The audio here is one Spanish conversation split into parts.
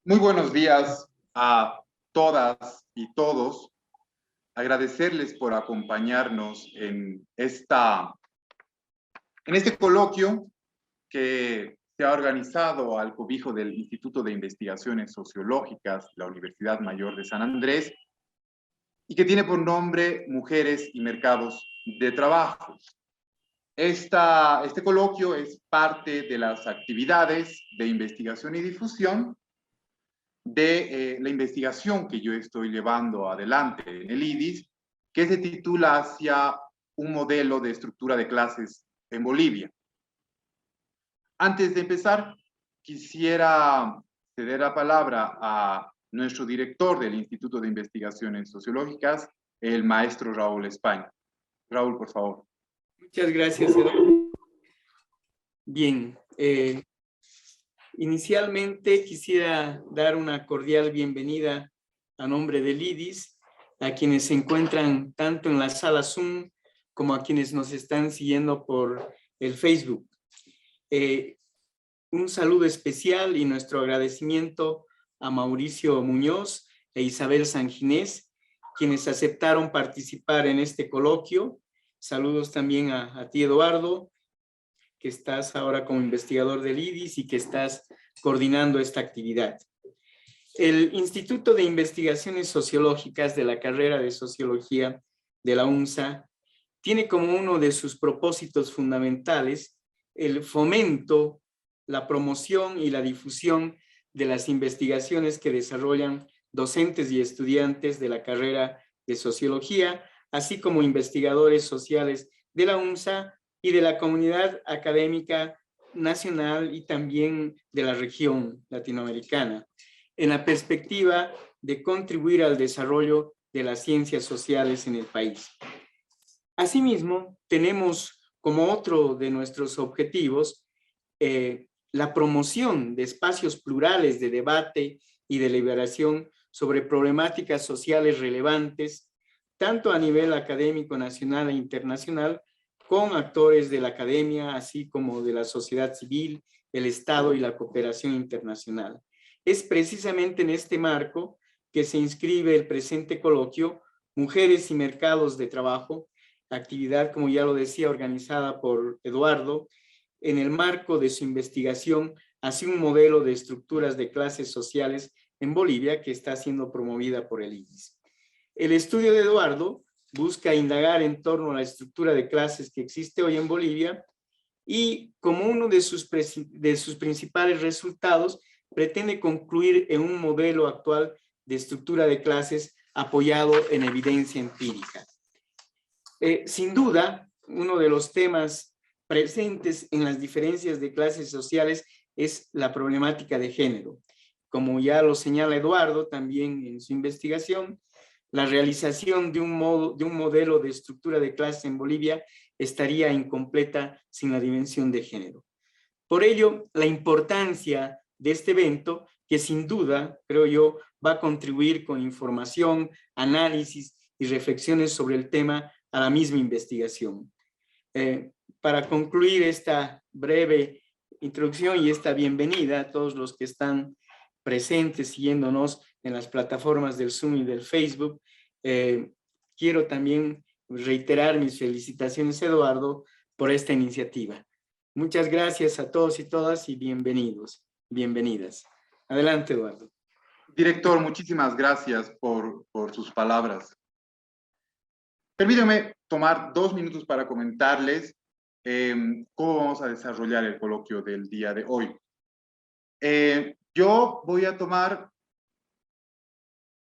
Muy buenos días a todas y todos. Agradecerles por acompañarnos en este coloquio que se ha organizado al cobijo del Instituto de Investigaciones Sociológicas de la Universidad Mayor de San Andrés y que tiene por nombre Mujeres y Mercados de Trabajo. Este coloquio es parte de las actividades de investigación y difusión de la investigación que yo estoy llevando adelante en el IDIS, que se titula Hacia un modelo de estructura de clases en Bolivia. Antes de empezar, quisiera ceder la palabra a nuestro director del Instituto de Investigaciones Sociológicas, el maestro Raúl España. Raúl, por favor. Muchas gracias, Eduardo. Bien, inicialmente quisiera dar una cordial bienvenida a nombre del IDIS a quienes se encuentran tanto en la sala Zoom como a quienes nos están siguiendo por el Facebook. Un saludo especial y nuestro agradecimiento a Mauricio Muñoz e Isabel Sanginés, quienes aceptaron participar en este coloquio. Saludos también a ti, Eduardo, que estás ahora como investigador del IDIS y que estás coordinando esta actividad. El Instituto de Investigaciones Sociológicas de la carrera de Sociología de la UNSA tiene como uno de sus propósitos fundamentales el fomento, la promoción y la difusión de las investigaciones que desarrollan docentes y estudiantes de la carrera de Sociología, así como investigadores sociales de la UNSA y de la comunidad académica nacional y también de la región latinoamericana, en la perspectiva de contribuir al desarrollo de las ciencias sociales en el país. Asimismo, tenemos como otro de nuestros objetivos la promoción de espacios plurales de debate y deliberación sobre problemáticas sociales relevantes, tanto a nivel académico nacional e internacional, con actores de la academia, así como de la sociedad civil, el Estado y la cooperación internacional. Es precisamente en este marco que se inscribe el presente coloquio Mujeres y Mercados de Trabajo, actividad, como ya lo decía, organizada por Eduardo, en el marco de su investigación hacia un modelo de estructuras de clases sociales en Bolivia que está siendo promovida por el IDIS. El estudio de Eduardo busca indagar en torno a la estructura de clases que existe hoy en Bolivia y como uno de sus principales resultados pretende concluir en un modelo actual de estructura de clases apoyado en evidencia empírica. Sin duda, uno de los temas presentes en las diferencias de clases sociales es la problemática de género. Como ya lo señala Eduardo también en su investigación, la realización de un modelo de estructura de clase en Bolivia estaría incompleta sin la dimensión de género. Por ello, la importancia de este evento, que sin duda, creo yo, va a contribuir con información, análisis y reflexiones sobre el tema a la misma investigación. Para concluir esta breve introducción y esta bienvenida a todos los que están presentes siguiéndonos en las plataformas del Zoom y del Facebook, quiero también reiterar mis felicitaciones, Eduardo, por esta iniciativa. Muchas gracias a todos y todas y bienvenidos, bienvenidas. Adelante, Eduardo. Director, muchísimas gracias por sus palabras. Permítanme tomar 2 minutos para comentarles cómo vamos a desarrollar el coloquio del día de hoy. Yo voy a tomar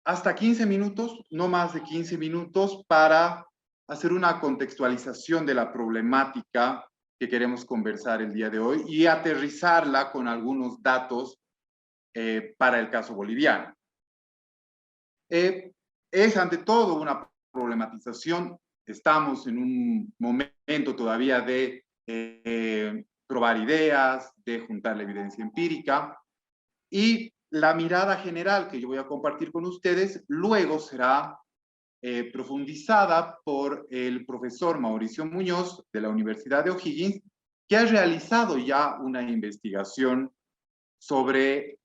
hasta 15 minutos, no más de 15 minutos, para hacer una contextualización de la problemática que queremos conversar el día de hoy y aterrizarla con algunos datos para el caso boliviano. Es ante todo una problematización. Estamos en un momento todavía de probar ideas, de juntar la evidencia empírica, y la mirada general que yo voy a compartir con ustedes luego será profundizada por el profesor Mauricio Muñoz de la Universidad de O'Higgins, que ha realizado ya una investigación sobre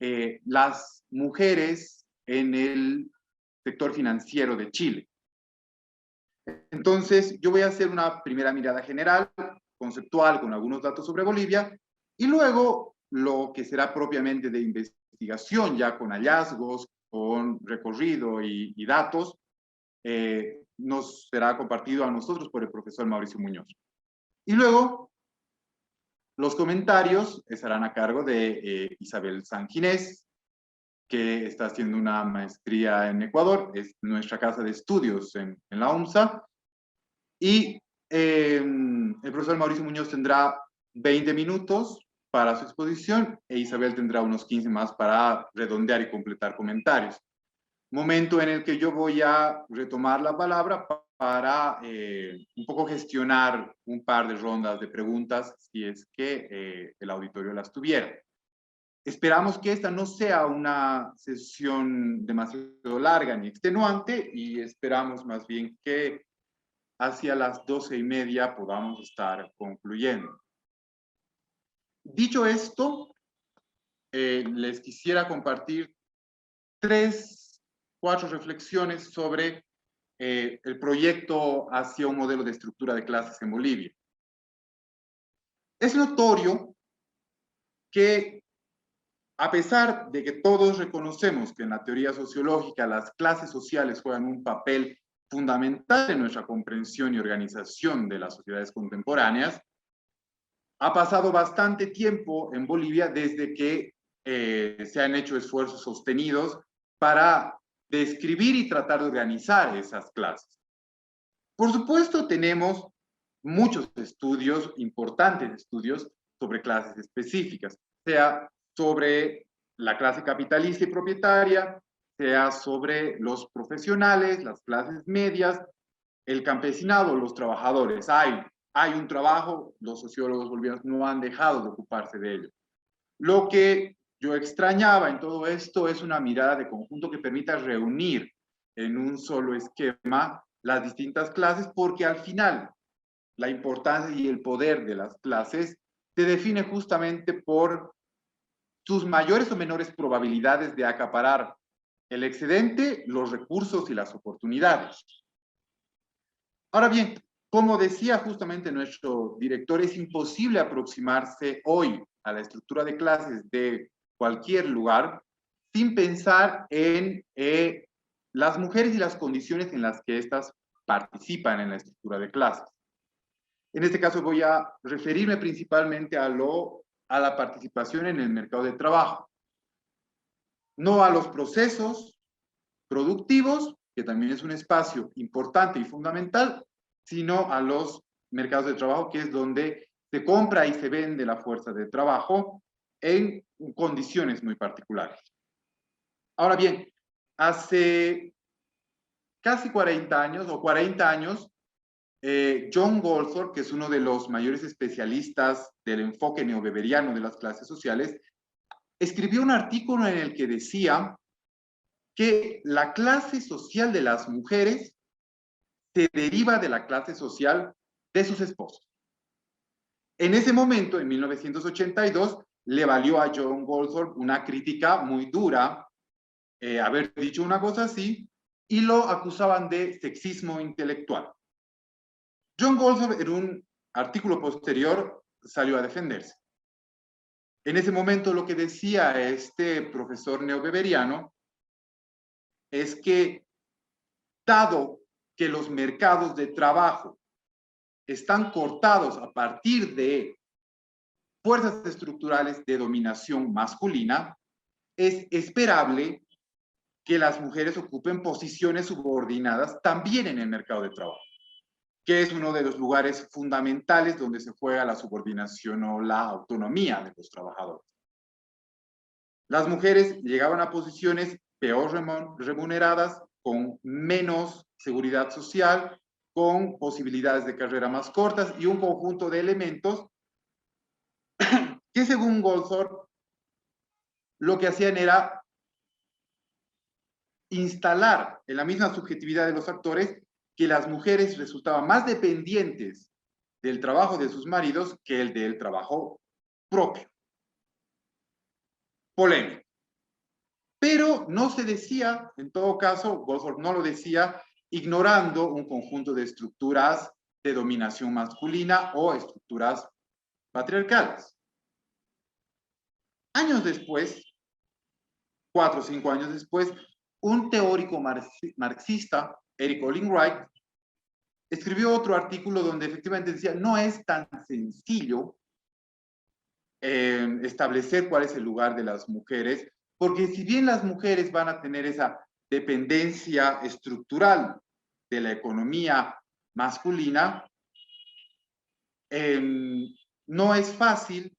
las mujeres en el sector financiero de Chile. Entonces, yo voy a hacer una primera mirada general, conceptual, con algunos datos sobre Bolivia, y luego lo que será propiamente de investigación, ya con hallazgos, con recorrido y datos, nos será compartido a nosotros por el profesor Mauricio Muñoz. Y luego, los comentarios estarán a cargo de Isabel Sanginés, que está haciendo una maestría en Ecuador, es nuestra casa de estudios en la UMSA, y el profesor Mauricio Muñoz tendrá 20 minutos para su exposición e Isabel tendrá unos 15 más para redondear y completar comentarios. Momento en el que yo voy a retomar la palabra para un poco gestionar un par de rondas de preguntas, si es que el auditorio las tuviera. Esperamos que esta no sea una sesión demasiado larga ni extenuante y esperamos más bien que hacia las 12:30 podamos estar concluyendo. Dicho esto, les quisiera compartir 4 reflexiones sobre el proyecto hacia un modelo de estructura de clases en Bolivia. Es notorio que, a pesar de que todos reconocemos que en la teoría sociológica las clases sociales juegan un papel fundamental en nuestra comprensión y organización de las sociedades contemporáneas, ha pasado bastante tiempo en Bolivia desde que se han hecho esfuerzos sostenidos para describir y tratar de organizar esas clases. Por supuesto, tenemos muchos estudios, importantes estudios, sobre clases específicas, sea sobre la clase capitalista y propietaria, sea sobre los profesionales, las clases medias, el campesinado, los trabajadores. Hay un trabajo, los sociólogos bolivianos no han dejado de ocuparse de ello. Lo que yo extrañaba en todo esto es una mirada de conjunto que permita reunir en un solo esquema las distintas clases, porque al final la importancia y el poder de las clases se define justamente por sus mayores o menores probabilidades de acaparar el excedente, los recursos y las oportunidades. Ahora bien, como decía justamente nuestro director, es imposible aproximarse hoy a la estructura de clases de cualquier lugar sin pensar en las mujeres y las condiciones en las que éstas participan en la estructura de clases. En este caso voy a referirme principalmente a la participación en el mercado de trabajo, no a los procesos productivos, que también es un espacio importante y fundamental, sino a los mercados de trabajo, que es donde se compra y se vende la fuerza de trabajo en condiciones muy particulares. Ahora bien, hace casi 40 años o 40 años, John Goldthorpe, que es uno de los mayores especialistas del enfoque neoweberiano de las clases sociales, escribió un artículo en el que decía que la clase social de las mujeres se deriva de la clase social de sus esposos. En ese momento, en 1982, le valió a John Goldthorpe una crítica muy dura haber dicho una cosa así, y lo acusaban de sexismo intelectual. John Goldthorpe, en un artículo posterior, salió a defenderse. En ese momento, lo que decía este profesor neoweberiano es que, dado que los mercados de trabajo están cortados a partir de fuerzas estructurales de dominación masculina, es esperable que las mujeres ocupen posiciones subordinadas también en el mercado de trabajo, que es uno de los lugares fundamentales donde se juega la subordinación o la autonomía de los trabajadores. Las mujeres llegaban a posiciones peor remuneradas, con menos seguridad social, con posibilidades de carrera más cortas y un conjunto de elementos que, según Goldthorpe, lo que hacían era instalar en la misma subjetividad de los actores que las mujeres resultaban más dependientes del trabajo de sus maridos que el del trabajo propio. polémico. Pero no se decía, en todo caso, Goldthorpe no lo decía, ignorando un conjunto de estructuras de dominación masculina o estructuras patriarcales. Años después, 4 o 5 años después, un teórico marxista, Eric Olin Wright, escribió otro artículo donde efectivamente decía, no es tan sencillo establecer cuál es el lugar de las mujeres, porque si bien las mujeres van a tener esa dependencia estructural de la economía masculina, no es fácil,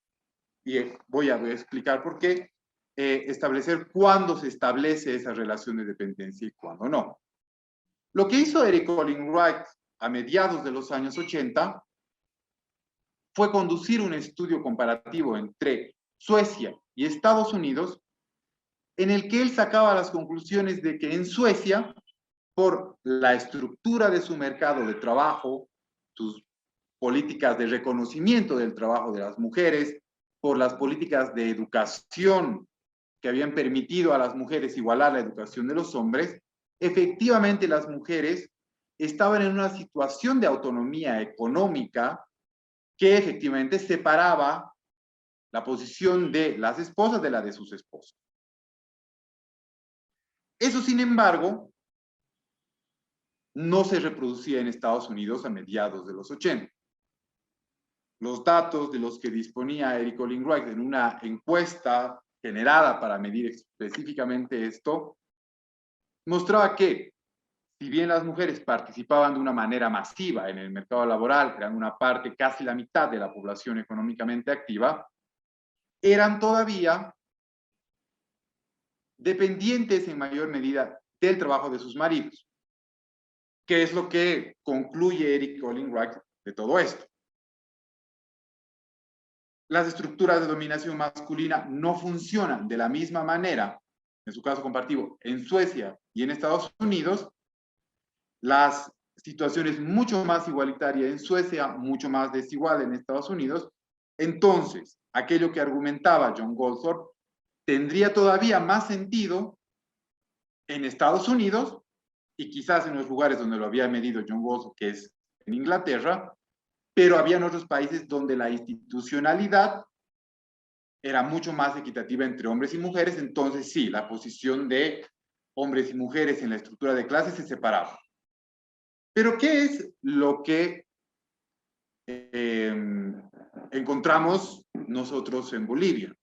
y voy a explicar por qué, establecer cuándo se establece esa relación de dependencia y cuándo no. Lo que hizo Eric Olin Wright a mediados de los años 80 fue conducir un estudio comparativo entre Suecia y Estados Unidos, en el que él sacaba las conclusiones de que en Suecia, por la estructura de su mercado de trabajo, sus políticas de reconocimiento del trabajo de las mujeres, por las políticas de educación que habían permitido a las mujeres igualar la educación de los hombres, efectivamente las mujeres estaban en una situación de autonomía económica que efectivamente separaba la posición de las esposas de la de sus esposos. Eso, sin embargo, no se reproducía en Estados Unidos a mediados de los 80. Los datos de los que disponía Eric Olin Wright en una encuesta generada para medir específicamente esto, mostraba que, si bien las mujeres participaban de una manera masiva en el mercado laboral, eran una parte, casi la mitad de la población económicamente activa, eran todavía dependientes en mayor medida del trabajo de sus maridos. ¿Qué es lo que concluye Eric Olin Wright de todo esto? Las estructuras de dominación masculina no funcionan de la misma manera, en su caso comparativo, en Suecia y en Estados Unidos. Las situaciones mucho más igualitarias en Suecia, mucho más desigual en Estados Unidos. Entonces, aquello que argumentaba John Goldthorpe tendría todavía más sentido en Estados Unidos y quizás en los lugares donde lo había medido John Goldthorpe, que es en Inglaterra, pero había otros países donde la institucionalidad era mucho más equitativa entre hombres y mujeres. Entonces sí, la posición de hombres y mujeres en la estructura de clases se separaba. Pero ¿qué es lo que encontramos nosotros en Bolivia?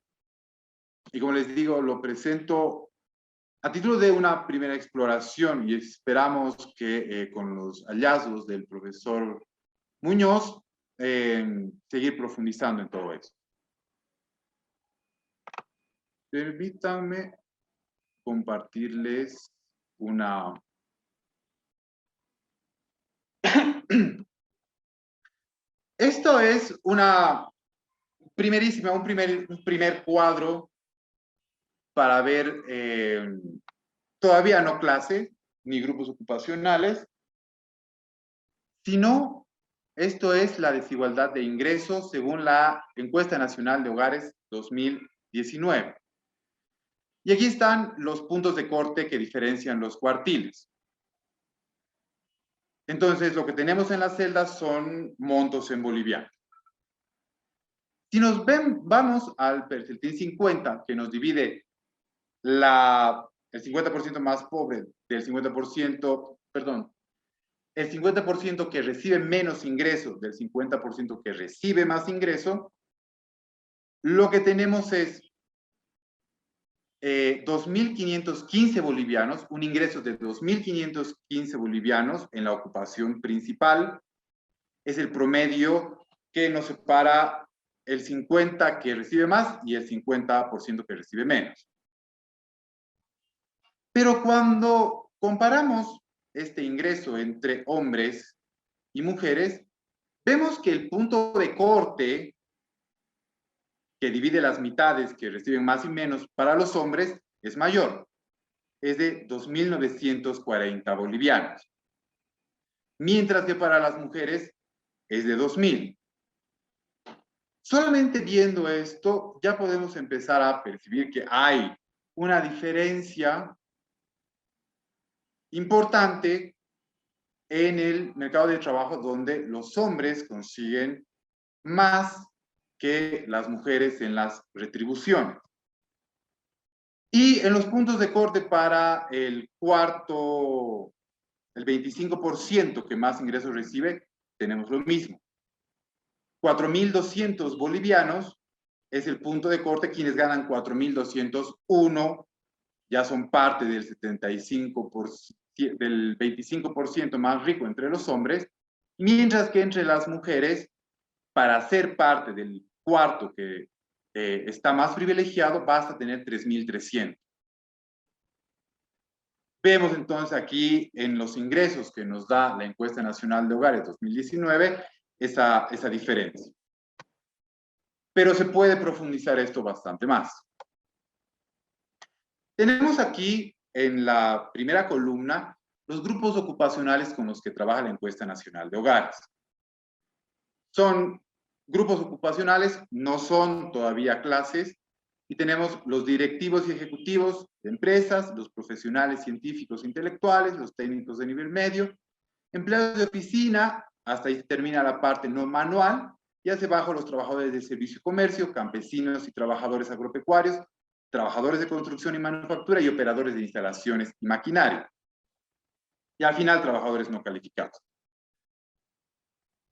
Y como les digo, lo presento a título de una primera exploración y esperamos que con los hallazgos del profesor Muñoz, seguir profundizando en todo eso. Permítanme compartirles una... Esto es una primerísima, un primer cuadro para ver todavía no clase ni grupos ocupacionales, sino esto es la desigualdad de ingresos según la Encuesta Nacional de Hogares 2019. Y aquí están los puntos de corte que diferencian los cuartiles. Entonces, lo que tenemos en las celdas son montos en boliviano. Si nos vamos al percentil 50, que nos divide el 50% más pobre del 50%, perdón, el 50% que recibe menos ingreso del 50% que recibe más ingreso, lo que tenemos es 2.515 bolivianos, un ingreso de 2.515 bolivianos en la ocupación principal, es el promedio que nos separa el 50% que recibe más y el 50% que recibe menos. Pero cuando comparamos este ingreso entre hombres y mujeres, vemos que el punto de corte que divide las mitades que reciben más y menos para los hombres es mayor, es de 2.940 bolivianos, mientras que para las mujeres es de 2.000. Solamente viendo esto, ya podemos empezar a percibir que hay una diferencia importante en el mercado de trabajo, donde los hombres consiguen más que las mujeres en las retribuciones. Y en los puntos de corte para el cuarto, el 25% que más ingresos recibe, tenemos lo mismo. 4.200 bolivianos es el punto de corte. Quienes ganan 4.201 ya son parte del 75%, del 25% más rico entre los hombres, mientras que entre las mujeres, para ser parte del cuarto que está más privilegiado, basta tener 3.300. Vemos entonces aquí en los ingresos que nos da la Encuesta Nacional de Hogares 2019 esa diferencia. Pero se puede profundizar esto bastante más. Tenemos aquí en la primera columna los grupos ocupacionales con los que trabaja la Encuesta Nacional de Hogares. Son grupos ocupacionales, no son todavía clases, y tenemos los directivos y ejecutivos de empresas, los profesionales científicos e intelectuales, los técnicos de nivel medio, empleados de oficina, hasta ahí termina la parte no manual, y hacia abajo los trabajadores del servicio y comercio, campesinos y trabajadores agropecuarios, trabajadores de construcción y manufactura y operadores de instalaciones y maquinaria. Y al final, trabajadores no calificados.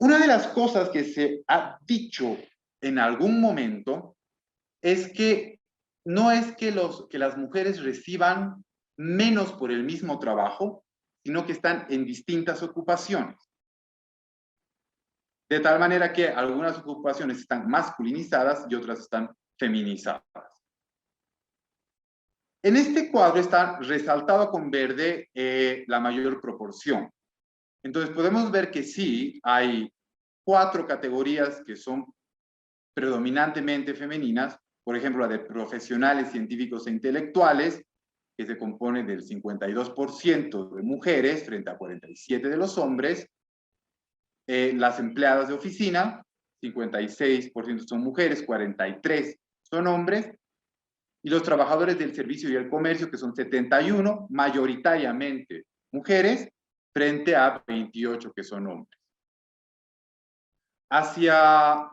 Una de las cosas que se ha dicho en algún momento es que no es que las mujeres reciban menos por el mismo trabajo, sino que están en distintas ocupaciones. De tal manera que algunas ocupaciones están masculinizadas y otras están feminizadas. En este cuadro está resaltado con verde la mayor proporción. Entonces podemos ver que sí, hay 4 categorías que son predominantemente femeninas. Por ejemplo, la de profesionales, científicos e intelectuales, que se compone del 52% de mujeres frente a 47% de los hombres. Las empleadas de oficina, 56% son mujeres, 43% son hombres. Y los trabajadores del servicio y el comercio, que son 71, mayoritariamente mujeres, frente a 28 que son hombres. Hacia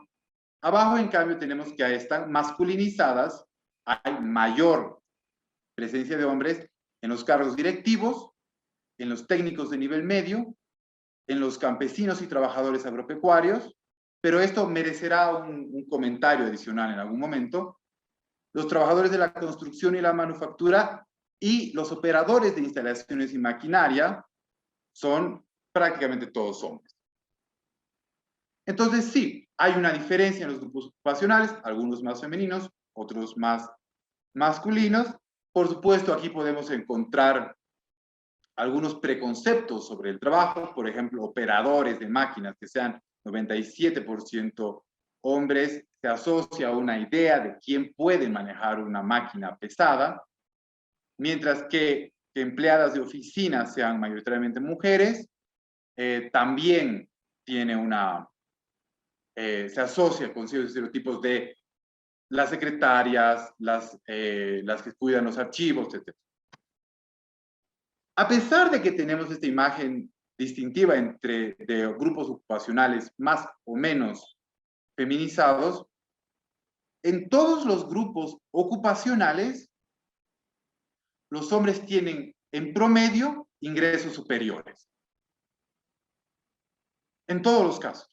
abajo, en cambio, tenemos que están masculinizadas, hay mayor presencia de hombres en los cargos directivos, en los técnicos de nivel medio, en los campesinos y trabajadores agropecuarios, pero esto merecerá un comentario adicional en algún momento. Los trabajadores de la construcción y la manufactura y los operadores de instalaciones y maquinaria son prácticamente todos hombres. Entonces sí, hay una diferencia en los grupos ocupacionales, algunos más femeninos, otros más masculinos. Por supuesto, aquí podemos encontrar algunos preconceptos sobre el trabajo, por ejemplo, operadores de máquinas que sean 97% hombres, se asocia a una idea de quién puede manejar una máquina pesada, mientras que empleadas de oficina sean mayoritariamente mujeres, también tiene se asocia con ciertos estereotipos de las secretarias, las que cuidan los archivos, etc. A pesar de que tenemos esta imagen distintiva de grupos ocupacionales más o menos feminizados, en todos los grupos ocupacionales, los hombres tienen en promedio ingresos superiores. En todos los casos.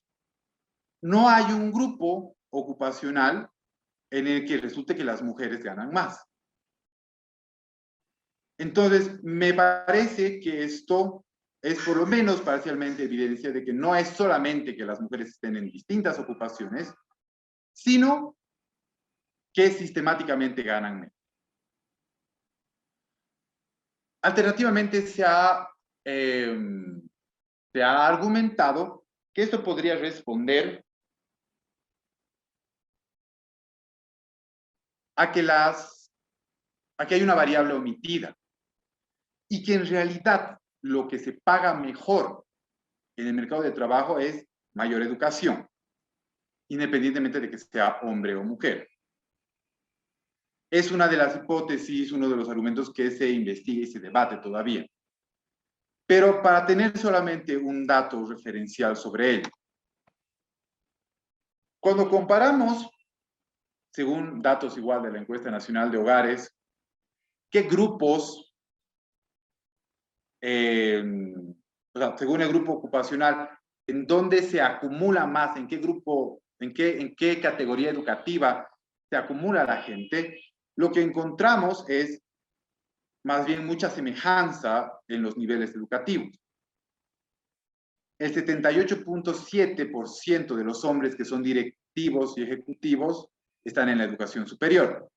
No hay un grupo ocupacional en el que resulte que las mujeres ganan más. Entonces, me parece que esto es por lo menos parcialmente evidencia de que no es solamente que las mujeres estén en distintas ocupaciones, sino que sistemáticamente ganan menos. Alternativamente, se ha argumentado que esto podría responder a que hay una variable omitida y que en realidad lo que se paga mejor en el mercado de trabajo es mayor educación. independientemente de que sea hombre o mujer. Es una de las hipótesis, uno de los argumentos que se investiga y se debate todavía. Pero para tener solamente un dato referencial sobre ello, cuando comparamos, según datos igual de la Encuesta Nacional de Hogares, qué grupos, o sea, según el grupo ocupacional, en dónde se acumula más, en qué grupo, en qué categoría educativa se acumula la gente, lo que encontramos es más bien mucha semejanza en los niveles educativos. El 78.7% de los hombres que son directivos y ejecutivos están en la educación superior,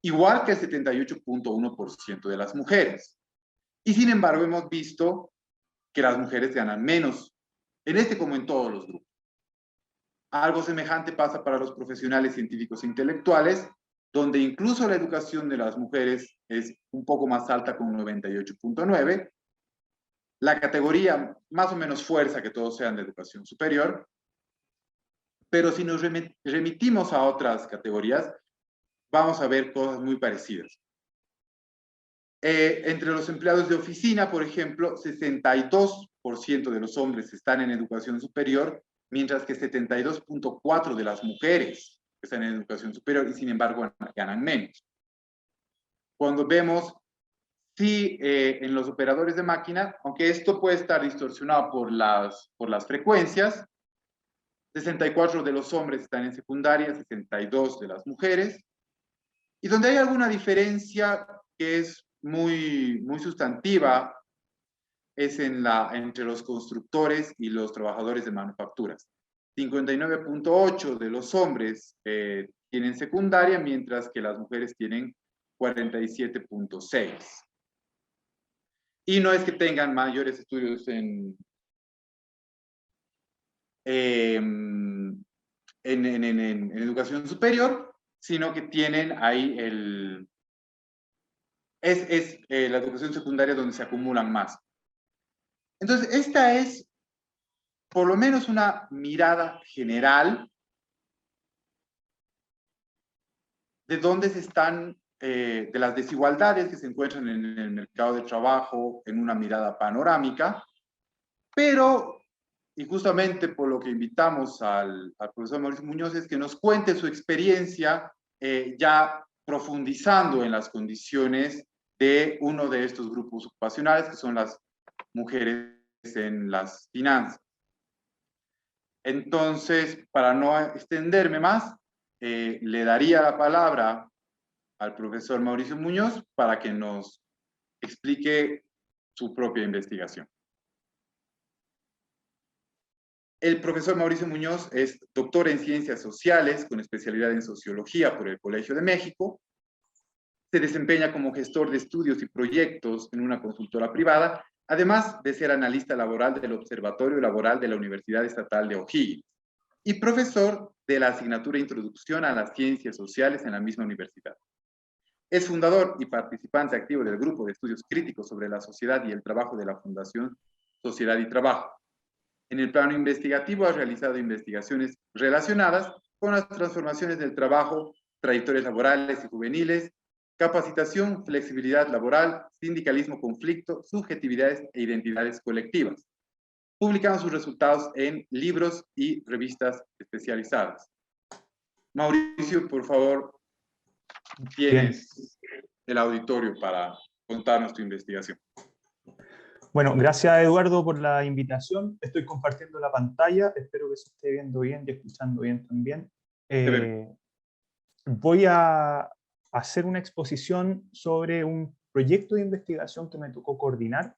igual que el 78.1% de las mujeres. Y sin embargo hemos visto que las mujeres ganan menos, en este como en todos los grupos. Algo semejante pasa para los profesionales científicos e intelectuales, donde incluso la educación de las mujeres es un poco más alta con 98.9%. La categoría más o menos fuerza que todos sean de educación superior, pero si nos remitimos a otras categorías, vamos a ver cosas muy parecidas. Entre los empleados de oficina, por ejemplo, 62% de los hombres están en educación superior, mientras que 72.4% de las mujeres están en educación superior y sin embargo ganan menos. Cuando vemos en los operadores de máquina, aunque esto puede estar distorsionado por las frecuencias, 64 de los hombres están en secundaria, 62 de las mujeres, y donde hay alguna diferencia que es muy sustantiva es entre los constructores y los trabajadores de manufacturas. 59.8 de los hombres tienen secundaria, mientras que las mujeres tienen 47.6. Y no es que tengan mayores estudios en educación superior, sino que tienen ahí la educación secundaria donde se acumulan más. Entonces, esta es por lo menos una mirada general de dónde se están, de las desigualdades que se encuentran en el mercado de trabajo en una mirada panorámica, pero, y justamente por lo que invitamos al profesor Mauricio Muñoz, es que nos cuente su experiencia ya profundizando en las condiciones de uno de estos grupos ocupacionales, que son las mujeres en las finanzas. Entonces, para no extenderme más, le daría la palabra al profesor Mauricio Muñoz para que nos explique su propia investigación. El profesor Mauricio Muñoz es doctor en Ciencias Sociales con especialidad en Sociología por el Colegio de México. Se desempeña como gestor de estudios y proyectos en una consultora privada, además de ser analista laboral del Observatorio Laboral de la Universidad Estatal de O'Higgins y profesor de la asignatura Introducción a las Ciencias Sociales en la misma universidad. Es fundador y participante activo del Grupo de Estudios Críticos sobre la Sociedad y el Trabajo de la Fundación Sociedad y Trabajo. En el plano investigativo ha realizado investigaciones relacionadas con las transformaciones del trabajo, trayectorias laborales y juveniles, capacitación, flexibilidad laboral, sindicalismo, conflicto, subjetividades e identidades colectivas. Publican sus resultados en libros y revistas especializadas. Mauricio, por favor, tienes el auditorio para contarnos tu investigación. Bueno, gracias Eduardo por la invitación. Estoy compartiendo la pantalla, espero que se esté viendo bien y escuchando bien también. Voy a hacer una exposición sobre un proyecto de investigación que me tocó coordinar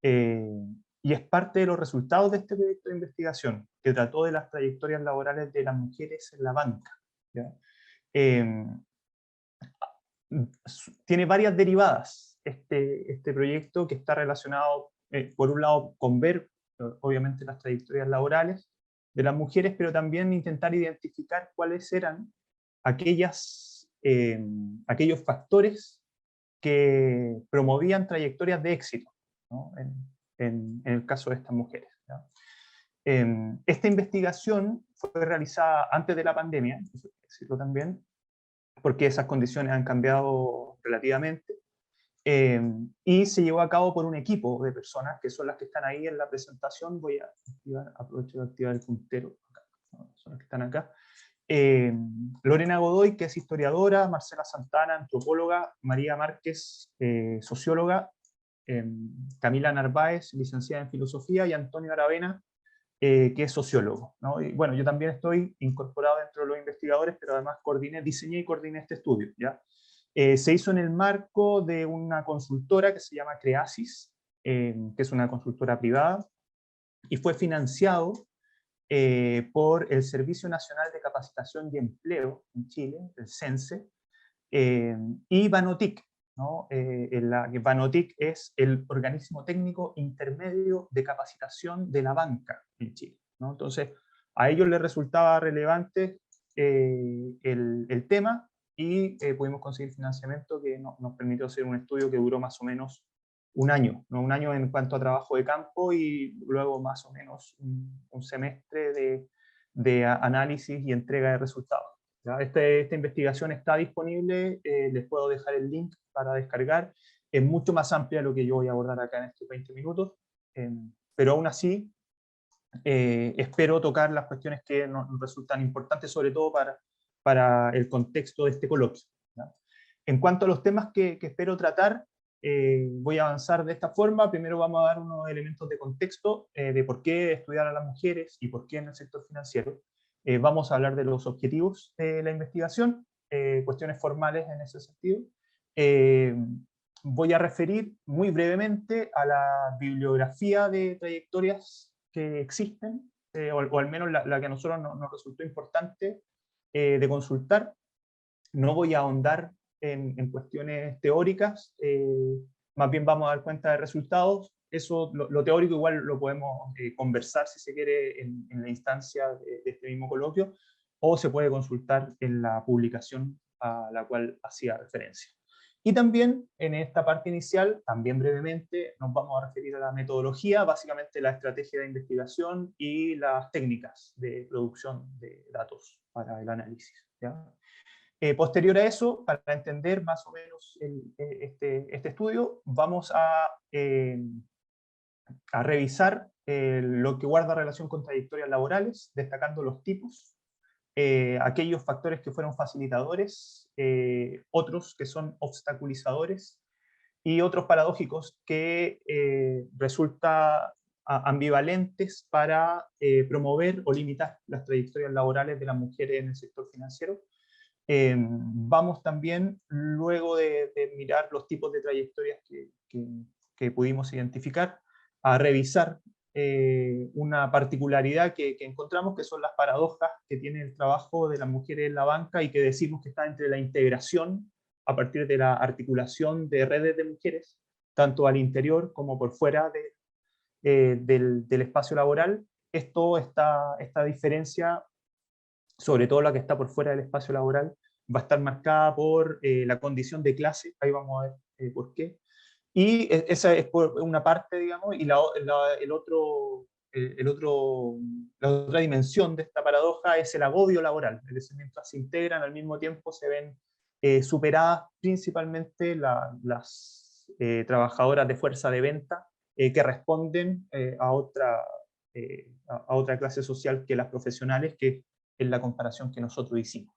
y es parte de los resultados de este proyecto de investigación que trató de las trayectorias laborales de las mujeres en la banca, ¿ya? Tiene varias derivadas este proyecto que está relacionado, por un lado, con ver, obviamente, las trayectorias laborales de las mujeres, pero también intentar identificar cuáles eran aquellos factores que promovían trayectorias de éxito, ¿no? en el caso de estas mujeres, ¿ya? Esta investigación fue realizada antes de la pandemia, eso hay que decirlo también, porque esas condiciones han cambiado relativamente, y se llevó a cabo por un equipo de personas que son las que están ahí en la presentación. Voy a aprovecho de activar el puntero, son las que están acá. Lorena Godoy, que es historiadora, Marcela Santana, antropóloga, María Márquez, socióloga, Camila Narváez, licenciada en filosofía, y Antonio Aravena, que es sociólogo, ¿no? Y bueno, yo también estoy incorporado dentro de los investigadores, pero además diseñé y coordiné este estudio, ¿ya? Se hizo en el marco de una consultora que se llama Creasis, que es una consultora privada, y fue financiado por el Servicio Nacional de Capacitación y Empleo en Chile, el CENSE, y Banotic, ¿no? Banotic es el organismo técnico intermedio de capacitación de la banca en Chile, ¿no? Entonces, a ellos les resultaba relevante el tema, y pudimos conseguir financiamiento que nos permitió hacer un estudio que duró más o menos un año, ¿no? Un año en cuanto a trabajo de campo, y luego más o menos un semestre de análisis y entrega de resultados. ¿Ya? Esta investigación está disponible, les puedo dejar el link para descargar. Es mucho más amplia de lo que yo voy a abordar acá en estos 20 minutos, pero aún así espero tocar las cuestiones que nos resultan importantes, sobre todo para el contexto de este coloquio, ¿ya? En cuanto a los temas que espero tratar, voy a avanzar de esta forma. Primero vamos a dar unos elementos de contexto, de por qué estudiar a las mujeres y por qué en el sector financiero. Vamos a hablar de los objetivos de la investigación, cuestiones formales en ese sentido. Voy a referir muy brevemente a la bibliografía de trayectorias que existen, o al menos la que a nosotros nos resultó importante de consultar. No voy a ahondar en cuestiones teóricas, más bien vamos a dar cuenta de resultados. Eso, lo teórico igual lo podemos conversar, si se quiere, en la instancia de este mismo coloquio, o se puede consultar en la publicación a la cual hacía referencia. Y también en esta parte inicial, también brevemente, nos vamos a referir a la metodología, básicamente la estrategia de investigación y las técnicas de producción de datos para el análisis, ¿ya? Posterior a eso, para entender más o menos este estudio, vamos a revisar lo que guarda relación con trayectorias laborales, destacando los tipos, aquellos factores que fueron facilitadores, otros que son obstaculizadores, y otros paradójicos que resultan ambivalentes para promover o limitar las trayectorias laborales de las mujeres en el sector financiero. Vamos también, luego de mirar los tipos de trayectorias que pudimos identificar, a revisar una particularidad que encontramos, que son las paradojas que tiene el trabajo de las mujeres en la banca, y que decimos que está entre la integración a partir de la articulación de redes de mujeres, tanto al interior como por fuera del espacio laboral. Esta diferencia, sobre todo la que está por fuera del espacio laboral, va a estar marcada por la condición de clase. Ahí vamos a ver por qué. Y esa es por una parte, digamos, y la otra dimensión de esta paradoja es el agobio laboral. Es decir, mientras se integran, al mismo tiempo se ven superadas principalmente las trabajadoras de fuerza de venta, que responden a otra clase social que las profesionales, que es la comparación que nosotros hicimos.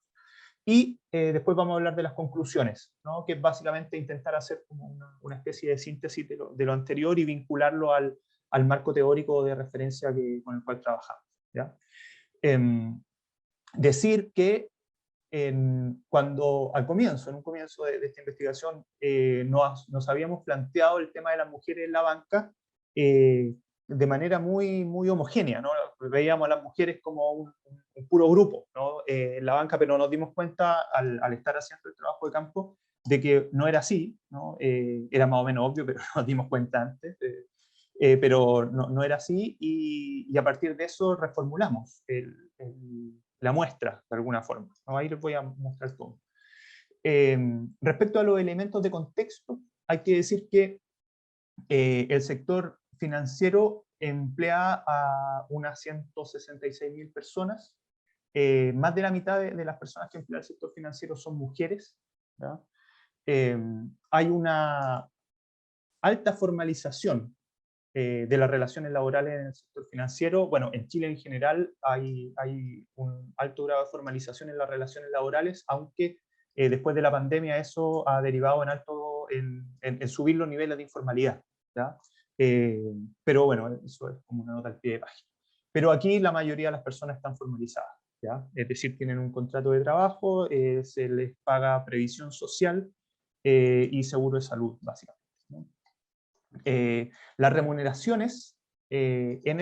Y después vamos a hablar de las conclusiones, ¿no? Que es básicamente intentar hacer como una especie de síntesis de lo anterior y vincularlo al marco teórico de referencia con el cual trabajamos, ¿ya? Decir que en un comienzo de esta investigación, nos habíamos planteado el tema de las mujeres en la banca de manera muy, muy homogénea, ¿no? Veíamos a las mujeres como un puro grupo, ¿no? En la banca, pero nos dimos cuenta al estar haciendo el trabajo de campo de que no era así, ¿no? Era más o menos obvio, pero nos dimos cuenta antes, pero no era así, y a partir de eso reformulamos la muestra, de alguna forma, ¿no? Ahí les voy a mostrar todo. Respecto a los elementos de contexto, hay que decir que el sector financiero emplea a unas 166.000 personas. Más de la mitad de las personas que emplea el sector financiero son mujeres, ¿ya? Hay una alta formalización de las relaciones laborales en el sector financiero. Bueno, en Chile en general hay un alto grado de formalización en las relaciones laborales, aunque después de la pandemia eso ha derivado en subir los niveles de informalidad, ¿ya? Pero bueno, eso es como una nota al pie de página. Pero aquí la mayoría de las personas están formalizadas, ¿ya? Es decir, tienen un contrato de trabajo, se les paga previsión social y seguro de salud, básicamente, ¿no? Las remuneraciones en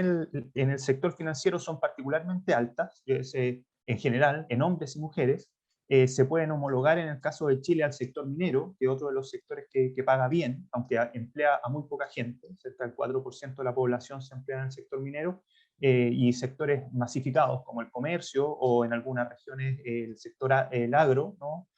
el sector financiero son particularmente altas, en general, en hombres y mujeres. Se pueden homologar en el caso de Chile al sector minero, que es otro de los sectores que paga bien, aunque emplea a muy poca gente, cerca del 4% de la población se emplea en el sector minero, y sectores masificados como el comercio o en algunas regiones el sector el agro, ¿no?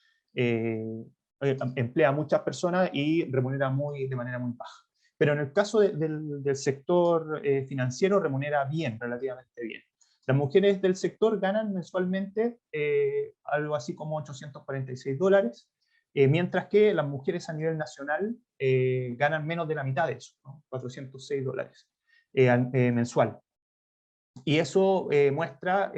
Emplea a muchas personas y remunera de manera muy baja. Pero en el caso del sector financiero remunera bien, relativamente bien. Las mujeres del sector ganan mensualmente algo así como $846, mientras que las mujeres a nivel nacional ganan menos de la mitad de eso, ¿no? $406 mensual. Y eso muestra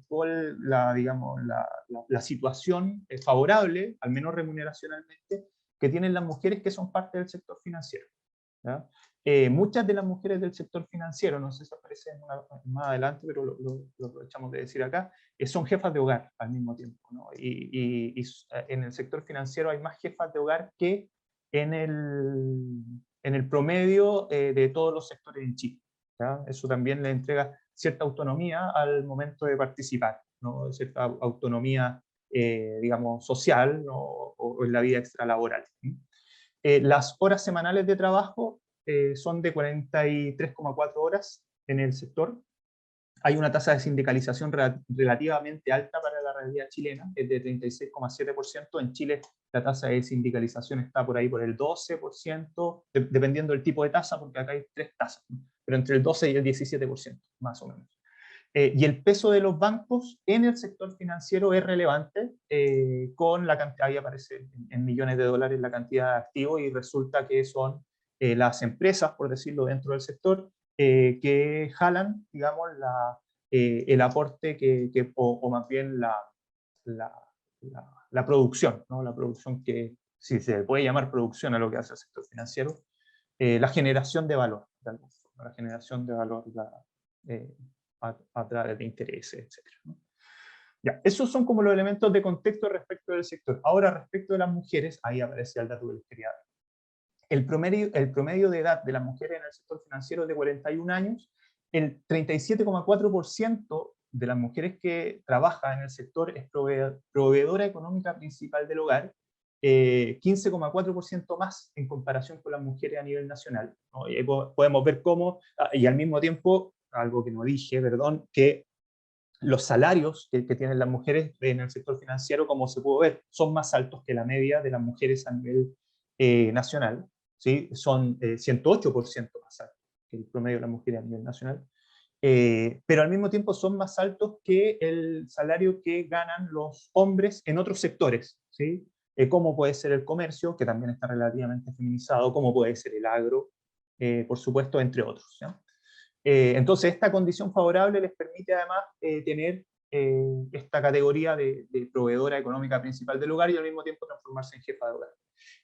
cuál la situación favorable, al menos remuneracionalmente, que tienen las mujeres que son parte del sector financiero, ¿ya? Muchas de las mujeres del sector financiero, no sé si aparece más adelante, pero lo aprovechamos de decir acá, son jefas de hogar al mismo tiempo, ¿no? Y en el sector financiero hay más jefas de hogar que en el promedio de todos los sectores en Chile, ¿ya? Eso también le entrega cierta autonomía al momento de participar, ¿no? Cierta autonomía, digamos, social, ¿no? o en la vida extralaboral. Las horas semanales de trabajo son de 43,4 horas en el sector. Hay una tasa de sindicalización relativamente alta para la realidad chilena, es de 36,7%. En Chile la tasa de sindicalización está por ahí por el 12%, dependiendo del tipo de tasa, porque acá hay 3 tasas, ¿no? Pero entre el 12 y el 17%, más o menos. Y el peso de los bancos en el sector financiero es relevante, con la cantidad, ahí aparece en millones de dólares la cantidad de activos, y resulta que son las empresas, por decirlo, dentro del sector, que jalan, digamos, el aporte o más bien la producción, ¿no? La producción que, si se puede llamar producción a lo que hace el sector financiero, la generación de valor, la generación de valor a través de intereses, etc., ¿no? Ya, esos son como los elementos de contexto respecto del sector. Ahora, respecto de las mujeres, ahí aparece el dato que les quería dar. El promedio de edad de las mujeres en el sector financiero es de 41 años. El 37,4% de las mujeres que trabajan en el sector es proveedora económica principal del hogar, 15,4% más en comparación con las mujeres a nivel nacional, ¿no? Y podemos ver cómo, y al mismo tiempo, algo que no dije, perdón, que los salarios que tienen las mujeres en el sector financiero, como se pudo ver, son más altos que la media de las mujeres a nivel nacional, ¿sí? Son 108% más altos que el promedio de las mujeres a nivel nacional, pero al mismo tiempo son más altos que el salario que ganan los hombres en otros sectores, ¿sí? Como puede ser el comercio, que también está relativamente feminizado, como puede ser el agro, por supuesto, entre otros, ¿sí? Entonces, esta condición favorable les permite además tener esta categoría de proveedora económica principal del hogar y al mismo tiempo transformarse en jefa de hogar.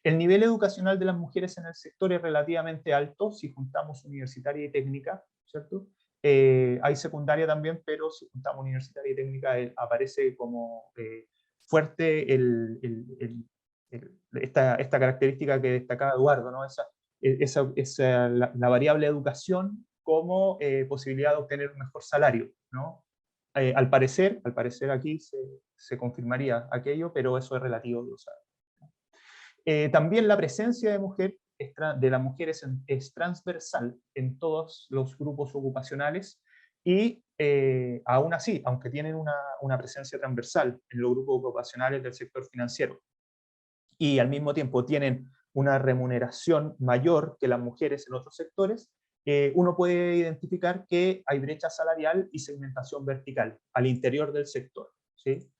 El nivel educacional de las mujeres en el sector es relativamente alto, si juntamos universitaria y técnica, ¿cierto? Hay secundaria también, pero si juntamos universitaria y técnica aparece como fuerte esta característica que destacaba Eduardo, ¿no? La variable educación como posibilidad de obtener un mejor salario, ¿no? Al parecer aquí se confirmaría aquello, pero eso es relativo, lo saben. También la presencia de las mujeres es transversal en todos los grupos ocupacionales, y aún así, aunque tienen una presencia transversal en los grupos ocupacionales del sector financiero, y al mismo tiempo tienen una remuneración mayor que las mujeres en otros sectores, uno puede identificar que hay brecha salarial y segmentación vertical al interior del sector, ¿sí?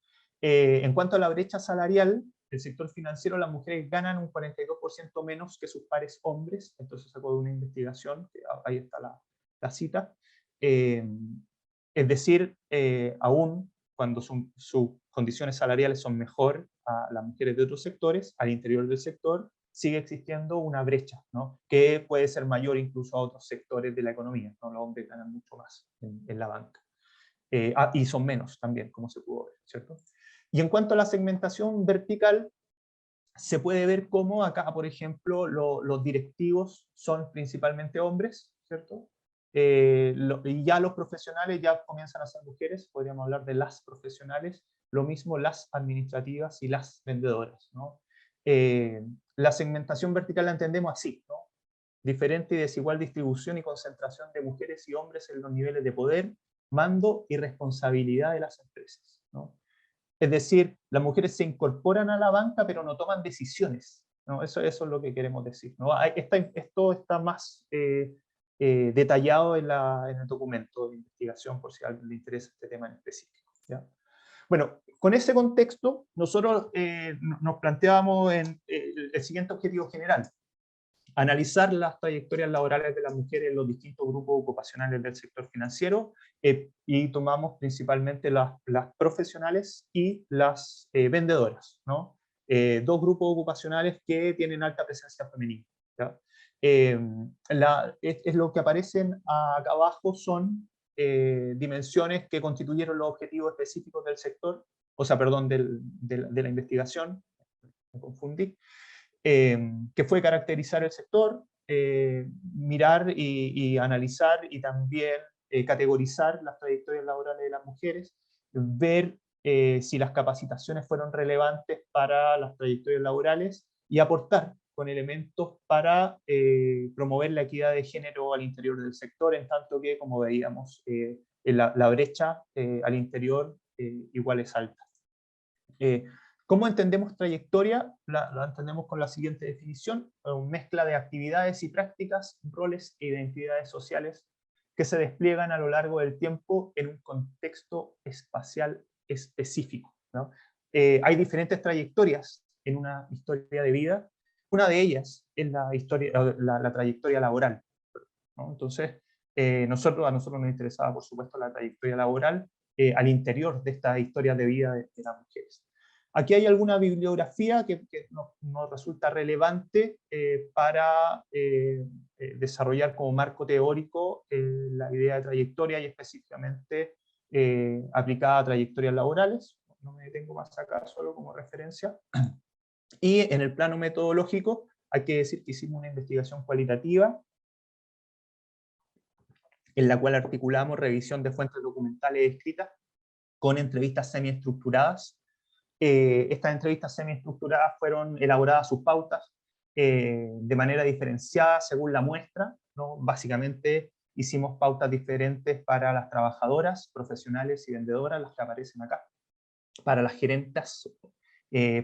En cuanto a la brecha salarial, el sector financiero, las mujeres ganan un 42% menos que sus pares hombres, entonces sacó de una investigación, que ahí está la cita, es decir, aún cuando sus condiciones salariales son mejor a las mujeres de otros sectores, al interior del sector, sigue existiendo una brecha, ¿no? Que puede ser mayor incluso a otros sectores de la economía, ¿no? Los hombres ganan mucho más en la banca. Y son menos también, como se pudo ver, ¿cierto? Y en cuanto a la segmentación vertical, se puede ver cómo acá, por ejemplo, los directivos son principalmente hombres, ¿cierto? Y ya los profesionales ya comienzan a ser mujeres, podríamos hablar de las profesionales, lo mismo las administrativas y las vendedoras, ¿no? La segmentación vertical la entendemos así, ¿no? Diferente y desigual distribución y concentración de mujeres y hombres en los niveles de poder, mando y responsabilidad de las empresas, ¿no? Es decir, las mujeres se incorporan a la banca, pero no toman decisiones, ¿no? Eso es lo que queremos decir, ¿no? Esto está más detallado en el documento de investigación, por si a alguien le interesa este tema en específico, ¿ya? Bueno, con ese contexto, nosotros nos planteábamos el siguiente objetivo general: analizar las trayectorias laborales de las mujeres en los distintos grupos ocupacionales del sector financiero, y tomamos principalmente las profesionales y las vendedoras, ¿no? Dos grupos ocupacionales que tienen alta presencia femenina, ¿ya? Es lo que aparecen acá abajo son dimensiones que constituyeron los objetivos específicos del sector, o sea, perdón, de la investigación, me confundí. Que fue caracterizar el sector, mirar y analizar y también categorizar las trayectorias laborales de las mujeres, ver si las capacitaciones fueron relevantes para las trayectorias laborales y aportar con elementos para promover la equidad de género al interior del sector, en tanto que, como veíamos, la brecha al interior igual es alta. ¿Cómo entendemos trayectoria? La entendemos con la siguiente definición: una mezcla de actividades y prácticas, roles e identidades sociales que se despliegan a lo largo del tiempo en un contexto espacial específico, ¿no? Hay diferentes trayectorias en una historia de vida. Una de ellas es la trayectoria laboral, ¿no? Entonces, a nosotros nos interesaba, por supuesto, la trayectoria laboral al interior de esta historia de vida de las mujeres. Aquí hay alguna bibliografía que nos resulta relevante para desarrollar como marco teórico la idea de trayectoria, y específicamente aplicada a trayectorias laborales. No me detengo más acá, solo como referencia. Y en el plano metodológico, hay que decir que hicimos una investigación cualitativa en la cual articulamos revisión de fuentes documentales escritas con entrevistas semiestructuradas. Estas entrevistas semiestructuradas fueron elaboradas sus pautas de manera diferenciada según la muestra, ¿no? Básicamente hicimos pautas diferentes para las trabajadoras, profesionales y vendedoras, las que aparecen acá, para las gerentas,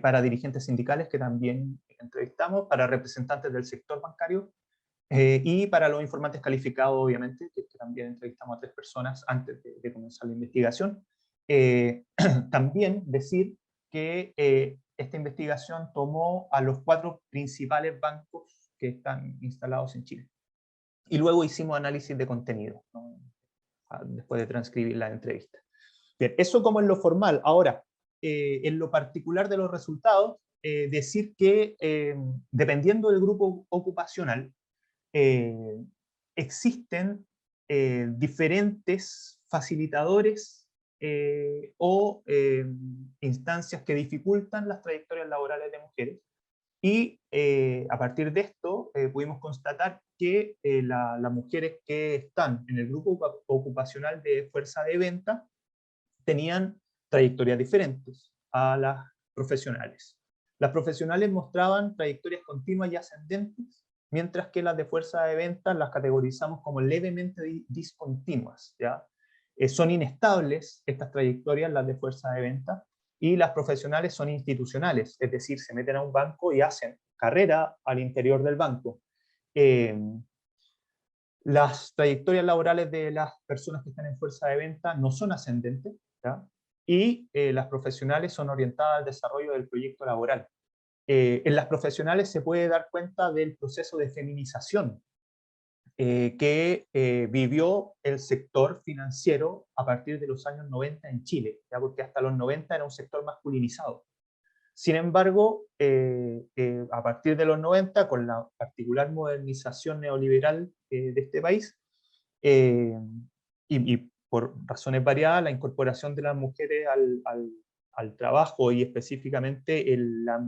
para dirigentes sindicales que también entrevistamos, para representantes del sector bancario, y para los informantes calificados, obviamente, que también entrevistamos a 3 personas antes de comenzar la investigación. También decir que esta investigación tomó a los 4 principales bancos que están instalados en Chile. Y luego hicimos análisis de contenido, ¿no? Después de transcribir la entrevista. Bien, eso como en lo formal. Ahora, en lo particular de los resultados, decir que dependiendo del grupo ocupacional, existen diferentes facilitadores o instancias que dificultan las trayectorias laborales de mujeres, y a partir de esto pudimos constatar que las mujeres que están en el grupo ocupacional de fuerza de venta tenían trayectorias diferentes a las profesionales. Las profesionales mostraban trayectorias continuas y ascendentes, mientras que las de fuerza de ventas las categorizamos como levemente discontinuas, ¿ya? Son inestables estas trayectorias, las de fuerza de venta, y las profesionales son institucionales, es decir, se meten a un banco y hacen carrera al interior del banco. Las trayectorias laborales de las personas que están en fuerza de venta no son ascendentes, ¿ya? Y las profesionales son orientadas al desarrollo del proyecto laboral. En las profesionales se puede dar cuenta del proceso de feminización que vivió el sector financiero a partir de los años 90 en Chile, ¿ya? Porque hasta los 90 era un sector masculinizado. Sin embargo, a partir de los 90, con la particular modernización neoliberal de este país, eh, y por razones variadas, la incorporación de las mujeres al trabajo y específicamente la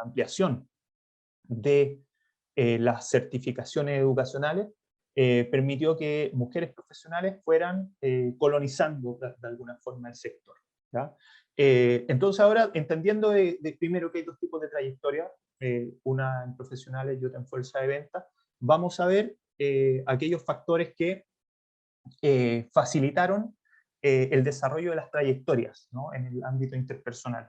ampliación de las certificaciones educacionales, permitió que mujeres profesionales fueran colonizando de alguna forma el sector, ¿ya? Entonces ahora, entendiendo primero que hay dos tipos de trayectoria, una en profesionales y otra en fuerza de venta, vamos a ver aquellos factores que facilitaron el desarrollo de las trayectorias, ¿no?, en el ámbito interpersonal.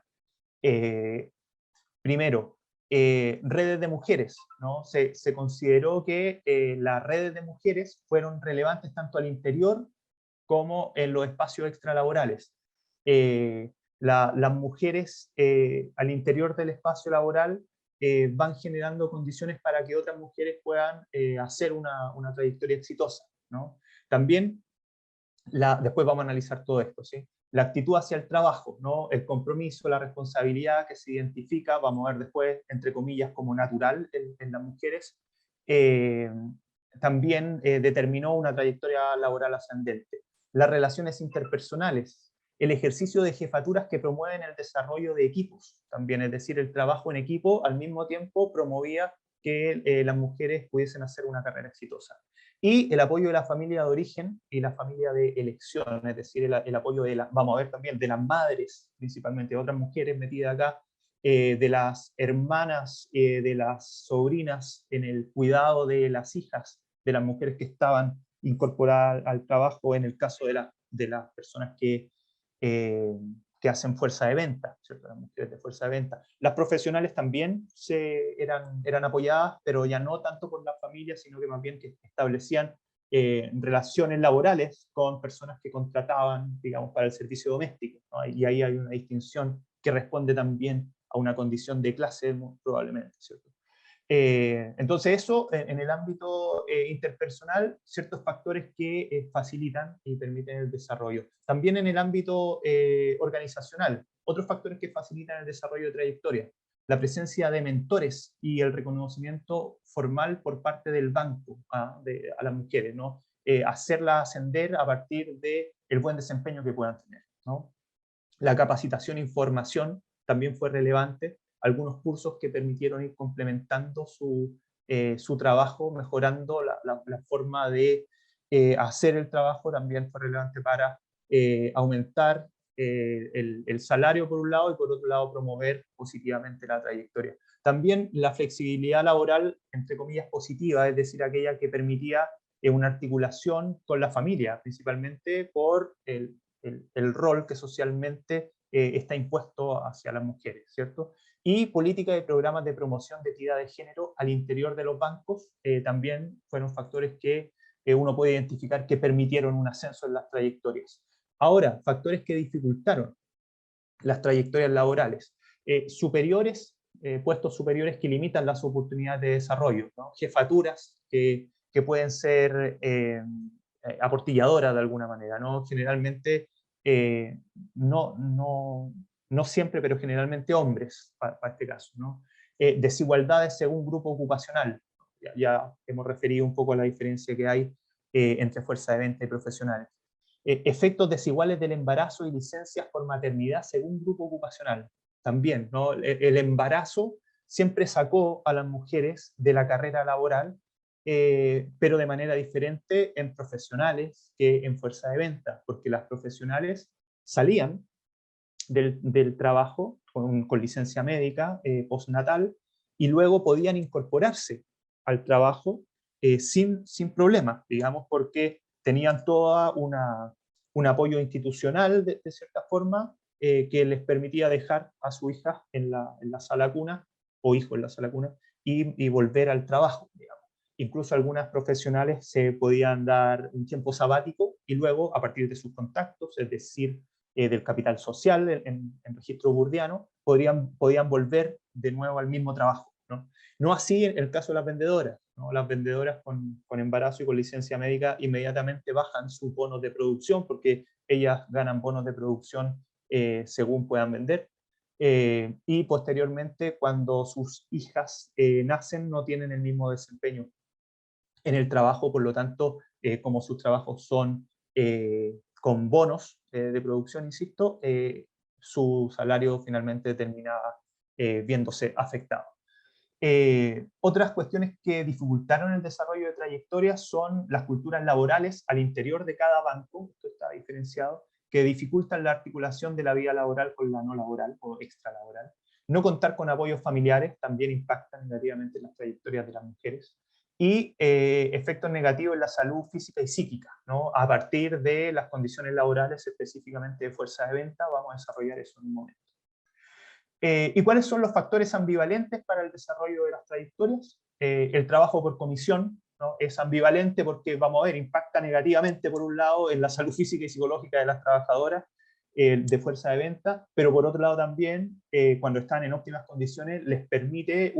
Primero, redes de mujeres, ¿no? Se consideró que las redes de mujeres fueron relevantes tanto al interior como en los espacios extralaborales. Las mujeres al interior del espacio laboral van generando condiciones para que otras mujeres puedan hacer una trayectoria exitosa, ¿no? También, después vamos a analizar todo esto, ¿sí? La actitud hacia el trabajo, ¿no? El compromiso, la responsabilidad que se identifica, vamos a ver después, entre comillas, como natural en las mujeres, también determinó una trayectoria laboral ascendente. Las relaciones interpersonales, el ejercicio de jefaturas que promueven el desarrollo de equipos, también, es decir, el trabajo en equipo al mismo tiempo promovía que las mujeres pudiesen hacer una carrera exitosa. Y el apoyo de la familia de origen y la familia de elección, es decir, el apoyo vamos a ver también, de las madres, principalmente, otras mujeres metidas acá, de las hermanas, de las sobrinas, en el cuidado de las hijas, de las mujeres que estaban incorporadas al trabajo, en el caso de las personas que hacen fuerza de venta, ¿cierto? Las mujeres de fuerza de venta. Las profesionales también eran apoyadas, pero ya no tanto por las familias, sino que más bien que establecían relaciones laborales con personas que contrataban, digamos, para el servicio doméstico, ¿no? Y ahí hay una distinción que responde también a una condición de clase, probablemente, ¿cierto? Entonces eso, en el ámbito interpersonal, ciertos factores que facilitan y permiten el desarrollo. También en el ámbito organizacional, otros factores que facilitan el desarrollo de trayectoria. La presencia de mentores y el reconocimiento formal por parte del banco a las mujeres, ¿no? Hacerlas ascender a partir del buen desempeño que puedan tener, ¿no? La capacitación e información también fue relevante, algunos cursos que permitieron ir complementando su trabajo, mejorando la forma de hacer el trabajo, también fue relevante para aumentar el salario por un lado y por otro lado promover positivamente la trayectoria. También la flexibilidad laboral, entre comillas, positiva, es decir, aquella que permitía una articulación con la familia, principalmente por el rol que socialmente está impuesto hacia las mujeres, ¿cierto? Y política y programas de promoción de equidad de género al interior de los bancos también fueron factores que uno puede identificar que permitieron un ascenso en las trayectorias. Ahora, factores que dificultaron las trayectorias laborales. Puestos superiores que limitan las oportunidades de desarrollo, ¿no? Jefaturas que pueden ser aportilladoras de alguna manera, ¿no? Generalmente, no siempre, pero generalmente hombres, para este caso, ¿no? Desigualdades según grupo ocupacional. Ya hemos referido un poco a la diferencia que hay entre fuerza de venta y profesionales. Efectos desiguales del embarazo y licencias por maternidad según grupo ocupacional. También, ¿no? El embarazo siempre sacó a las mujeres de la carrera laboral, pero de manera diferente en profesionales que en fuerza de venta, porque las profesionales salían del trabajo con licencia médica postnatal y luego podían incorporarse al trabajo sin problemas, digamos, porque tenían toda un apoyo institucional de cierta forma que les permitía dejar a su hija en la sala cuna, o hijo en la sala cuna, y volver al trabajo, digamos. Incluso algunas profesionales se podían dar un tiempo sabático y luego, a partir de sus contactos, es decir, del capital social en registro burdiano, podían volver de nuevo al mismo trabajo, ¿no? No así en el caso de las vendedoras, ¿no? Las vendedoras con embarazo y con licencia médica inmediatamente bajan sus bonos de producción, porque ellas ganan bonos de producción según puedan vender. Y posteriormente, cuando sus hijas nacen, no tienen el mismo desempeño en el trabajo, por lo tanto, como sus trabajos son con bonos de producción, insisto, su salario finalmente terminaba viéndose afectado. Otras cuestiones que dificultaron el desarrollo de trayectorias son las culturas laborales al interior de cada banco, esto está diferenciado, que dificultan la articulación de la vida laboral con la no laboral o extralaboral. No contar con apoyos familiares también impacta negativamente en las trayectorias de las mujeres. Y efectos negativos en la salud física y psíquica, ¿no? A partir de las condiciones laborales, específicamente de fuerza de venta, vamos a desarrollar eso en un momento. ¿Y cuáles son los factores ambivalentes para el desarrollo de las trayectorias? El trabajo por comisión, ¿no? Es ambivalente porque, vamos a ver, impacta negativamente por un lado en la salud física y psicológica de las trabajadoras de fuerza de venta, pero por otro lado también, cuando están en óptimas condiciones, les permite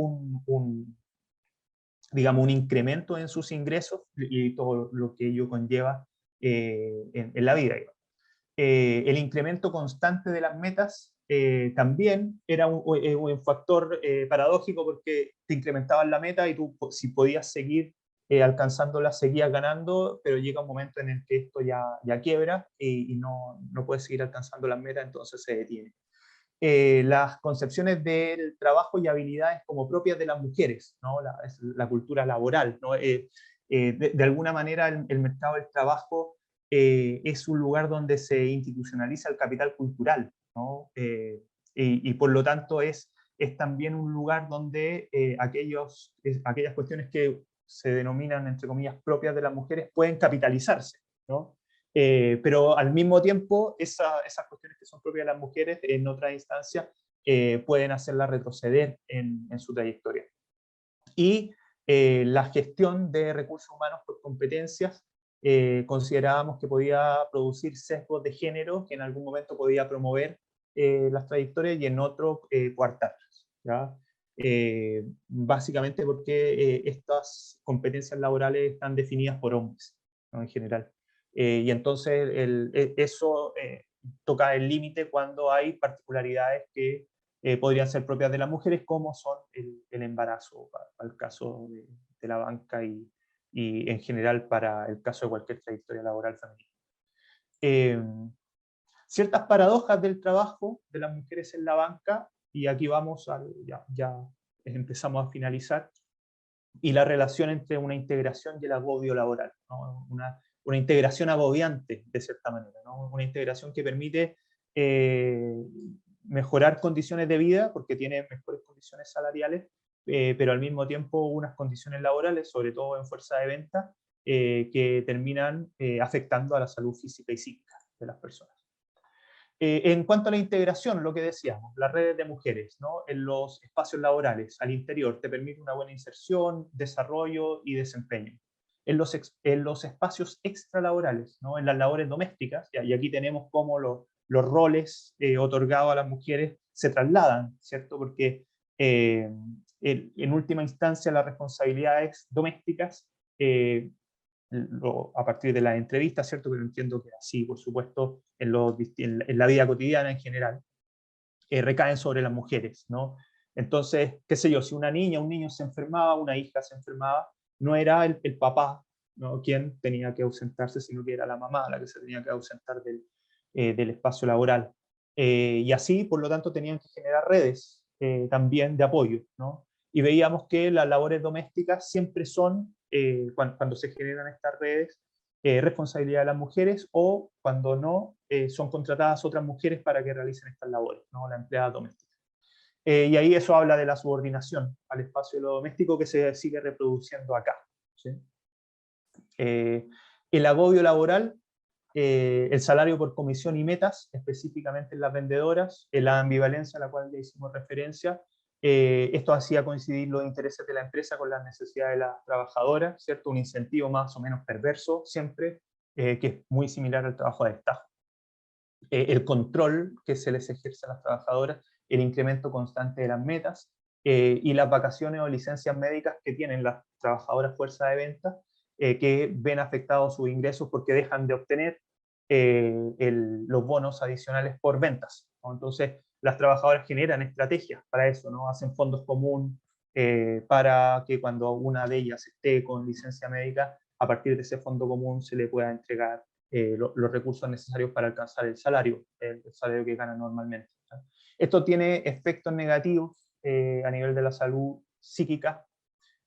digamos, un incremento en sus ingresos y todo lo que ello conlleva en la vida. El incremento constante de las metas también era un factor paradójico, porque te incrementaban la meta y tú, si podías seguir alcanzándola, seguías ganando, pero llega un momento en el que esto ya quiebra y no puedes seguir alcanzando las metas, entonces se detiene. Las concepciones del trabajo y habilidades como propias de las mujeres, ¿no? La cultura laboral, ¿no? De alguna manera el mercado del trabajo es un lugar donde se institucionaliza el capital cultural, ¿no? Y por lo tanto es también un lugar donde aquellas cuestiones que se denominan, entre comillas, propias de las mujeres pueden capitalizarse, ¿no? Pero al mismo tiempo, esas cuestiones que son propias de las mujeres, en otras instancias, pueden hacerlas retroceder en su trayectoria. Y la gestión de recursos humanos por competencias, considerábamos que podía producir sesgos de género, que en algún momento podía promover las trayectorias y en otro coartarlas, ¿ya? Básicamente porque estas competencias laborales están definidas por hombres, ¿no? En general. Y entonces eso toca el límite cuando hay particularidades que podrían ser propias de las mujeres, como son el embarazo, para el caso de la banca y en general para el caso de cualquier trayectoria laboral femenina. Ciertas paradojas del trabajo de las mujeres en la banca, y aquí vamos, ya empezamos a finalizar, y la relación entre una integración y el agobio laboral, ¿no? Una integración agobiante, de cierta manera, ¿no? Una integración que permite mejorar condiciones de vida, porque tiene mejores condiciones salariales, pero al mismo tiempo unas condiciones laborales, sobre todo en fuerza de venta, que terminan afectando a la salud física y psíquica de las personas. En cuanto a la integración, lo que decíamos, las redes de mujeres, ¿no? En los espacios laborales, al interior, te permite una buena inserción, desarrollo y desempeño. En los espacios extralaborales, ¿no? En las labores domésticas, y aquí tenemos cómo los roles otorgados a las mujeres se trasladan, ¿cierto? Porque en última instancia las responsabilidades domésticas, a partir de las entrevistas, ¿cierto? Pero entiendo que así, por supuesto, en la vida cotidiana en general, recaen sobre las mujeres, ¿no? Entonces, qué sé yo, si una niña, un niño se enfermaba, una hija se enfermaba, no era el papá, ¿no?, quien tenía que ausentarse, sino que era la mamá la que se tenía que ausentar del espacio laboral. Y así, por lo tanto, tenían que generar redes también de apoyo, ¿no? Y veíamos que las labores domésticas siempre son, cuando se generan estas redes, responsabilidad de las mujeres, o cuando no, son contratadas otras mujeres para que realicen estas labores, ¿no? La empleada doméstica. Y ahí eso habla de la subordinación al espacio de lo doméstico, que se sigue reproduciendo acá, ¿sí? El agobio laboral, el salario por comisión y metas, específicamente en las vendedoras, la ambivalencia a la cual ya hicimos referencia, Esto hacía coincidir los intereses de la empresa con las necesidades de las trabajadoras, ¿cierto? Un incentivo más o menos perverso siempre, que es muy similar al trabajo de destajo. El control que se les ejerce a las trabajadoras, el incremento constante de las metas, y las vacaciones o licencias médicas que tienen las trabajadoras fuerza de venta, que ven afectados sus ingresos porque dejan de obtener los bonos adicionales por ventas, ¿no? Entonces, las trabajadoras generan estrategias para eso, ¿no? Hacen fondos comunes para que cuando una de ellas esté con licencia médica, a partir de ese fondo común se le pueda entregar los recursos necesarios para alcanzar el salario que gana normalmente, ¿no? Esto tiene efectos negativos a nivel de la salud psíquica,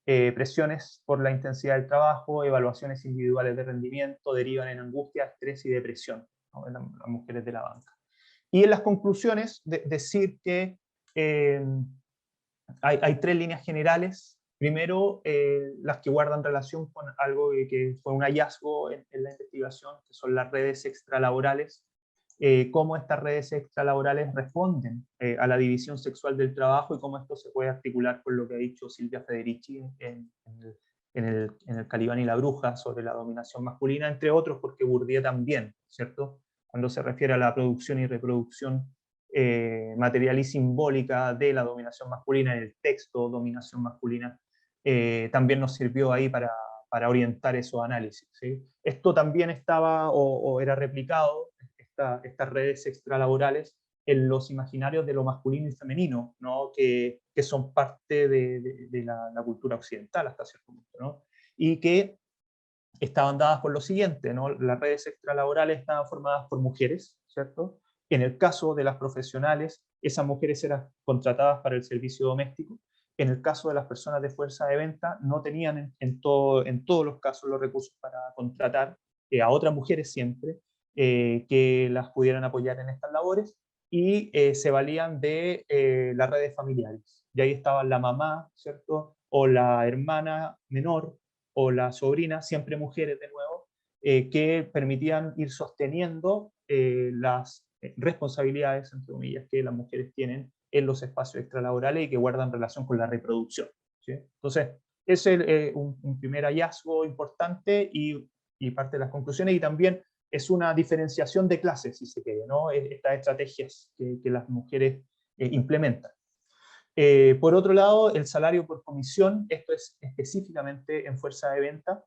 presiones por la intensidad del trabajo, evaluaciones individuales de rendimiento, derivan en angustia, estrés y depresión, ¿no? En las mujeres de la banca. Y en las conclusiones, decir que hay tres líneas generales. Primero, las que guardan relación con algo que fue un hallazgo en la investigación, que son las redes extralaborales, cómo estas redes extralaborales responden a la división sexual del trabajo y cómo esto se puede articular con lo que ha dicho Silvia Federici en el Calibán y la Bruja sobre la dominación masculina, entre otros, porque Bourdieu también, ¿cierto? Cuando se refiere a la producción y reproducción material y simbólica de la dominación masculina en el texto dominación masculina, también nos sirvió ahí para orientar esos análisis, ¿sí? Esto también estaba o era replicado, estas redes extralaborales, en los imaginarios de lo masculino y femenino, ¿no? que son parte de la cultura occidental hasta cierto punto, ¿no? Y que estaban dadas por lo siguiente, ¿no? Las redes extralaborales estaban formadas por mujeres, ¿cierto? En el caso de las profesionales, esas mujeres eran contratadas para el servicio doméstico. En el caso de las personas de fuerza de venta, no tenían en todos los casos los recursos para contratar a otras mujeres siempre, que las pudieran apoyar en estas labores, y se valían de las redes familiares. Y ahí estaba la mamá, ¿cierto? O la hermana menor, o la sobrina, siempre mujeres de nuevo, que permitían ir sosteniendo las responsabilidades, entre comillas, que las mujeres tienen en los espacios extralaborales y que guardan relación con la reproducción, ¿sí? Entonces, ese es un primer hallazgo importante y parte de las conclusiones, y también es una diferenciación de clases, si se quiere, ¿no? Estas estrategias que las mujeres implementan. Por otro lado, el salario por comisión, esto es específicamente en fuerza de venta,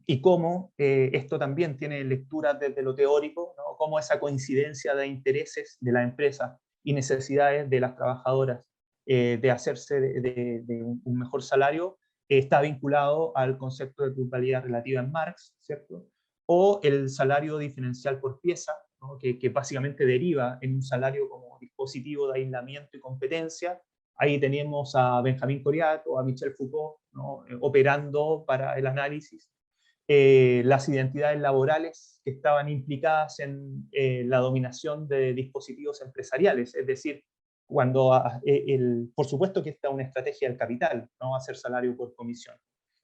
y cómo esto también tiene lecturas desde lo teórico, ¿no? Cómo esa coincidencia de intereses de la empresa y necesidades de las trabajadoras de hacerse de un mejor salario está vinculado al concepto de plusvalía relativa en Marx, ¿cierto? O el salario diferencial por pieza, ¿no? que básicamente deriva en un salario como dispositivo de aislamiento y competencia. Ahí tenemos a Benjamin Coriat o a Michel Foucault, ¿no? Operando para el análisis. Las identidades laborales que estaban implicadas en la dominación de dispositivos empresariales, es decir, cuando por supuesto que esta es una estrategia del capital, no hacer salario por comisión,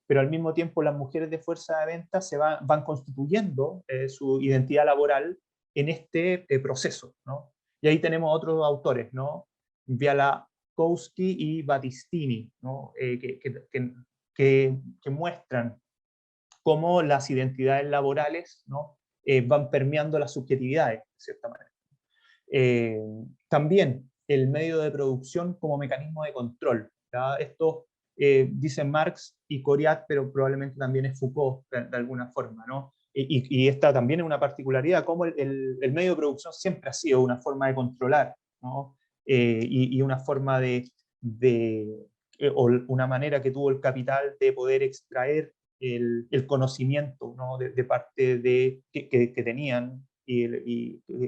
pero al mismo tiempo las mujeres de fuerza de venta van constituyendo su identidad laboral en este proceso, ¿no? Y ahí tenemos otros autores, ¿no? Bialakowski y Battistini, ¿no? Que muestran cómo las identidades laborales, ¿no? Van permeando las subjetividades, de cierta manera. También el medio de producción como mecanismo de control, ¿ya? Esto dice Marx y Coriat, pero probablemente también es Foucault de alguna forma, ¿no? Y esta también es una particularidad, como el medio de producción siempre ha sido una forma de controlar, ¿no? Y una forma o una manera que tuvo el capital de poder extraer el conocimiento, ¿no? de parte de que tenían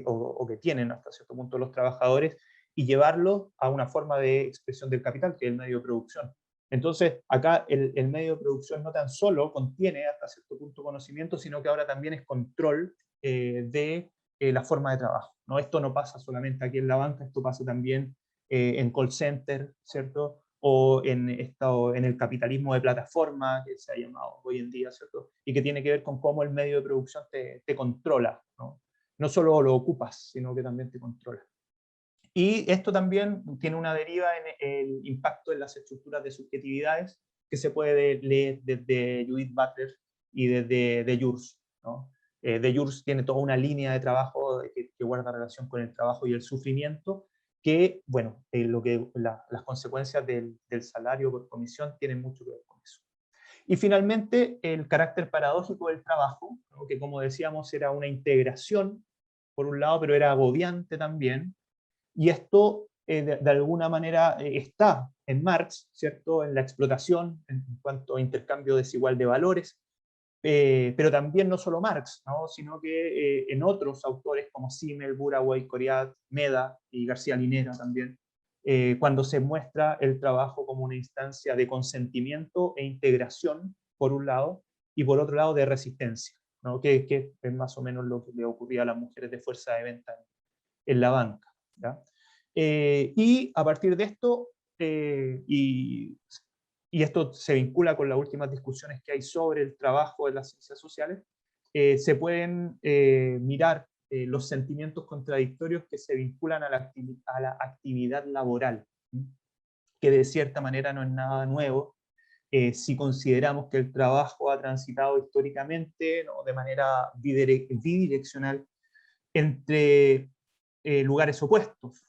o que tienen hasta cierto punto los trabajadores, y llevarlo a una forma de expresión del capital, que es el medio de producción. Entonces, acá el medio de producción no tan solo contiene hasta cierto punto conocimiento, sino que ahora también es control de la forma de trabajo, ¿no? Esto no pasa solamente aquí en la banca, esto pasa también en call center, ¿cierto? O en el capitalismo de plataforma, que se ha llamado hoy en día, ¿cierto? Y que tiene que ver con cómo el medio de producción te controla, ¿no? No solo lo ocupas, sino que también te controla. Y esto también tiene una deriva en el impacto en las estructuras de subjetividades que se puede leer desde Judith Butler y desde Deleuze, ¿no? Deleuze tiene toda una línea de trabajo que guarda relación con el trabajo y el sufrimiento, que, bueno, las consecuencias del salario por comisión tienen mucho que ver con eso. Y finalmente, el carácter paradójico del trabajo, ¿no? Que como decíamos era una integración, por un lado, pero era agobiante también. Y esto, de alguna manera, está en Marx, ¿cierto? En la explotación, en cuanto a intercambio desigual de valores, pero también no solo Marx, ¿no? Sino que en otros autores como Simmel, Buraway, Coriat, Meda y García Linera también, cuando se muestra el trabajo como una instancia de consentimiento e integración, por un lado, y por otro lado de resistencia, ¿no? Que es más o menos lo que le ocurría a las mujeres de fuerza de venta en la banca, ¿ya? Y a partir de esto, y esto se vincula con las últimas discusiones que hay sobre el trabajo de las ciencias sociales, se pueden mirar los sentimientos contradictorios que se vinculan a la actividad laboral, ¿sí? Que de cierta manera no es nada nuevo, si consideramos que el trabajo ha transitado históricamente, ¿no? De manera bidireccional entre lugares opuestos,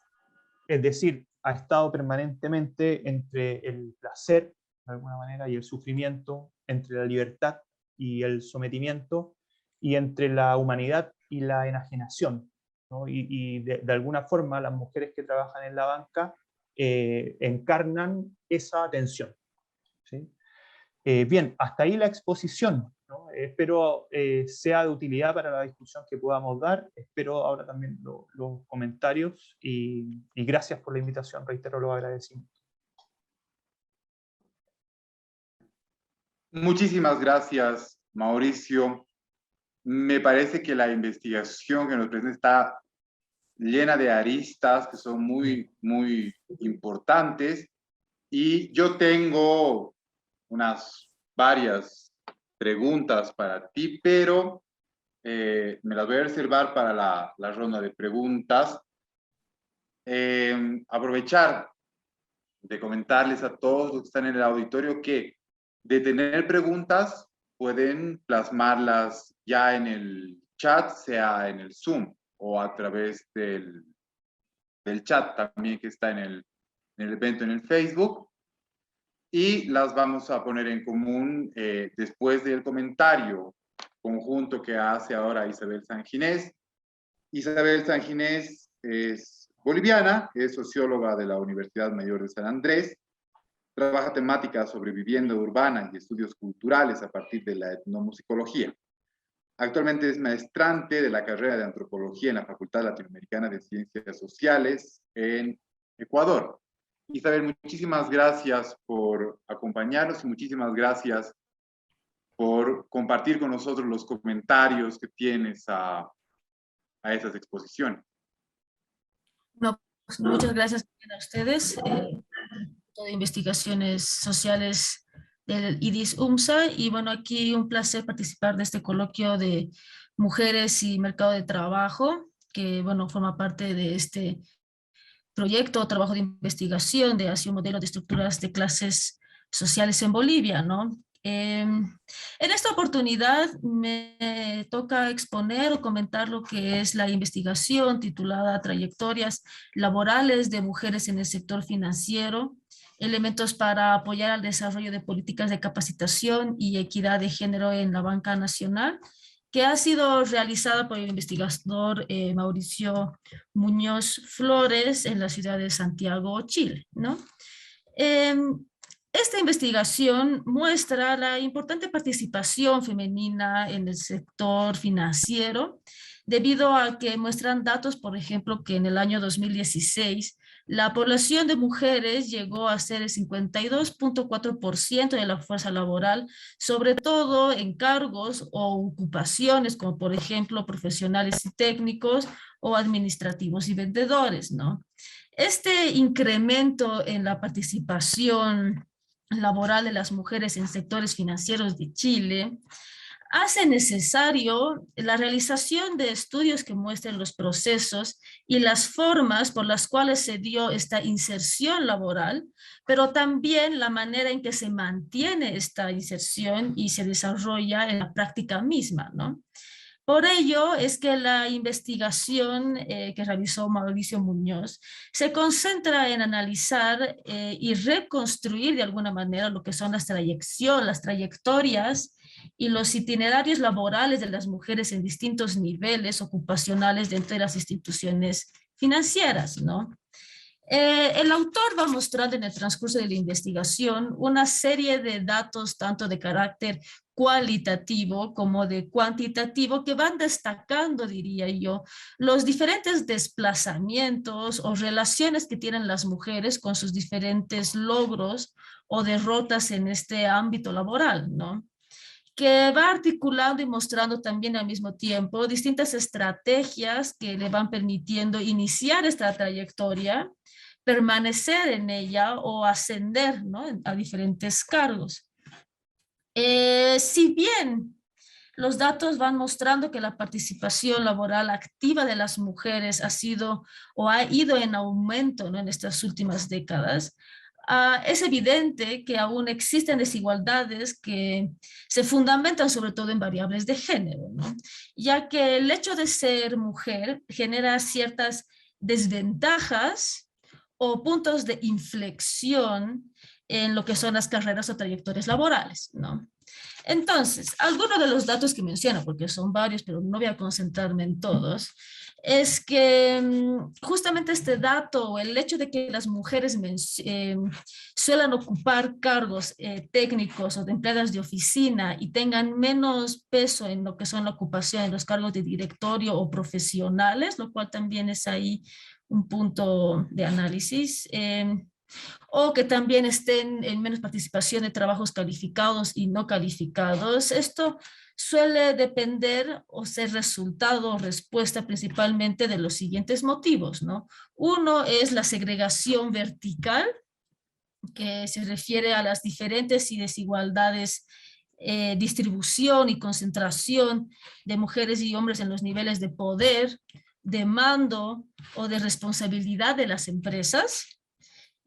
es decir, ha estado permanentemente entre el placer, de alguna manera, y el sufrimiento, entre la libertad y el sometimiento, y entre la humanidad y la enajenación, ¿no? Y de alguna forma las mujeres que trabajan en la banca encarnan esa tensión, ¿sí? Bien, hasta ahí la exposición, ¿no? Espero sea de utilidad para la discusión que podamos dar. Espero ahora también los comentarios y gracias por la invitación, reitero los agradecimientos. Muchísimas gracias, Mauricio. Me parece que la investigación que nos presenta está llena de aristas que son muy, muy importantes. Y yo tengo unas varias preguntas para ti, pero me las voy a reservar para la ronda de preguntas. Aprovechar de comentarles a todos los que están en el auditorio que de tener preguntas pueden plasmarlas ya en el chat, sea en el Zoom o a través del chat también que está en el evento en el Facebook. Y las vamos a poner en común después del comentario conjunto que hace ahora Isabel Sanginés. Isabel Sanginés es boliviana, es socióloga de la Universidad Mayor de San Andrés, trabaja temáticas sobre vivienda urbana y estudios culturales a partir de la etnomusicología. Actualmente es maestrante de la carrera de antropología en la Facultad Latinoamericana de Ciencias Sociales en Ecuador. Isabel, muchísimas gracias por acompañarnos y muchísimas gracias por compartir con nosotros los comentarios que tienes a esas exposiciones. No, pues muchas gracias a ustedes, de investigaciones sociales del IDIS-UMSA, y bueno, aquí un placer participar de este coloquio de mujeres y mercado de trabajo, que bueno, forma parte de este proyecto o trabajo de investigación de hacia un modelo de estructuras de clases sociales en Bolivia, ¿no? En esta oportunidad me toca exponer o comentar lo que es la investigación titulada Trayectorias laborales de mujeres en el sector financiero, elementos para apoyar al desarrollo de políticas de capacitación y equidad de género en la banca nacional, que ha sido realizada por el investigador Mauricio Muñoz Flores en la ciudad de Santiago, Chile, ¿no? Esta investigación muestra la importante participación femenina en el sector financiero, debido a que muestran datos, por ejemplo, que en el año 2016 la población de mujeres llegó a ser el 52.4% de la fuerza laboral, sobre todo en cargos o ocupaciones como por ejemplo profesionales y técnicos o administrativos y vendedores, ¿no? Este incremento en la participación laboral de las mujeres en sectores financieros de Chile hace necesario la realización de estudios que muestren los procesos y las formas por las cuales se dio esta inserción laboral, pero también la manera en que se mantiene esta inserción y se desarrolla en la práctica misma, ¿no? Por ello es que la investigación que realizó Mauricio Muñoz se concentra en analizar y reconstruir de alguna manera lo que son las trayectorias y los itinerarios laborales de las mujeres en distintos niveles ocupacionales dentro de las instituciones financieras, ¿no? El autor va mostrando en el transcurso de la investigación una serie de datos, tanto de carácter cualitativo como de cuantitativo, que van destacando, diría yo, los diferentes desplazamientos o relaciones que tienen las mujeres con sus diferentes logros o derrotas en este ámbito laboral, ¿no? Que va articulando y mostrando también al mismo tiempo distintas estrategias que le van permitiendo iniciar esta trayectoria, permanecer en ella o ascender, ¿no?, a diferentes cargos. Si bien los datos van mostrando que la participación laboral activa de las mujeres ha sido o ha ido en aumento, ¿no?, en estas últimas décadas, es evidente que aún existen desigualdades que se fundamentan sobre todo en variables de género, ¿no? Ya que el hecho de ser mujer genera ciertas desventajas o puntos de inflexión en lo que son las carreras o trayectorias laborales, ¿no? Entonces, algunos de los datos que menciono, porque son varios, pero no voy a concentrarme en todos, es que justamente este dato, o el hecho de que las mujeres suelan ocupar cargos técnicos o de empleadas de oficina y tengan menos peso en lo que son la ocupación en los cargos de directorio o profesionales, lo cual también es ahí un punto de análisis, o que también estén en menos participación de trabajos calificados y no calificados. Esto suele depender o ser resultado o respuesta principalmente de los siguientes motivos, ¿no? Uno es la segregación vertical, que se refiere a las diferentes y desigualdades distribución y concentración de mujeres y hombres en los niveles de poder, de mando o de responsabilidad de las empresas.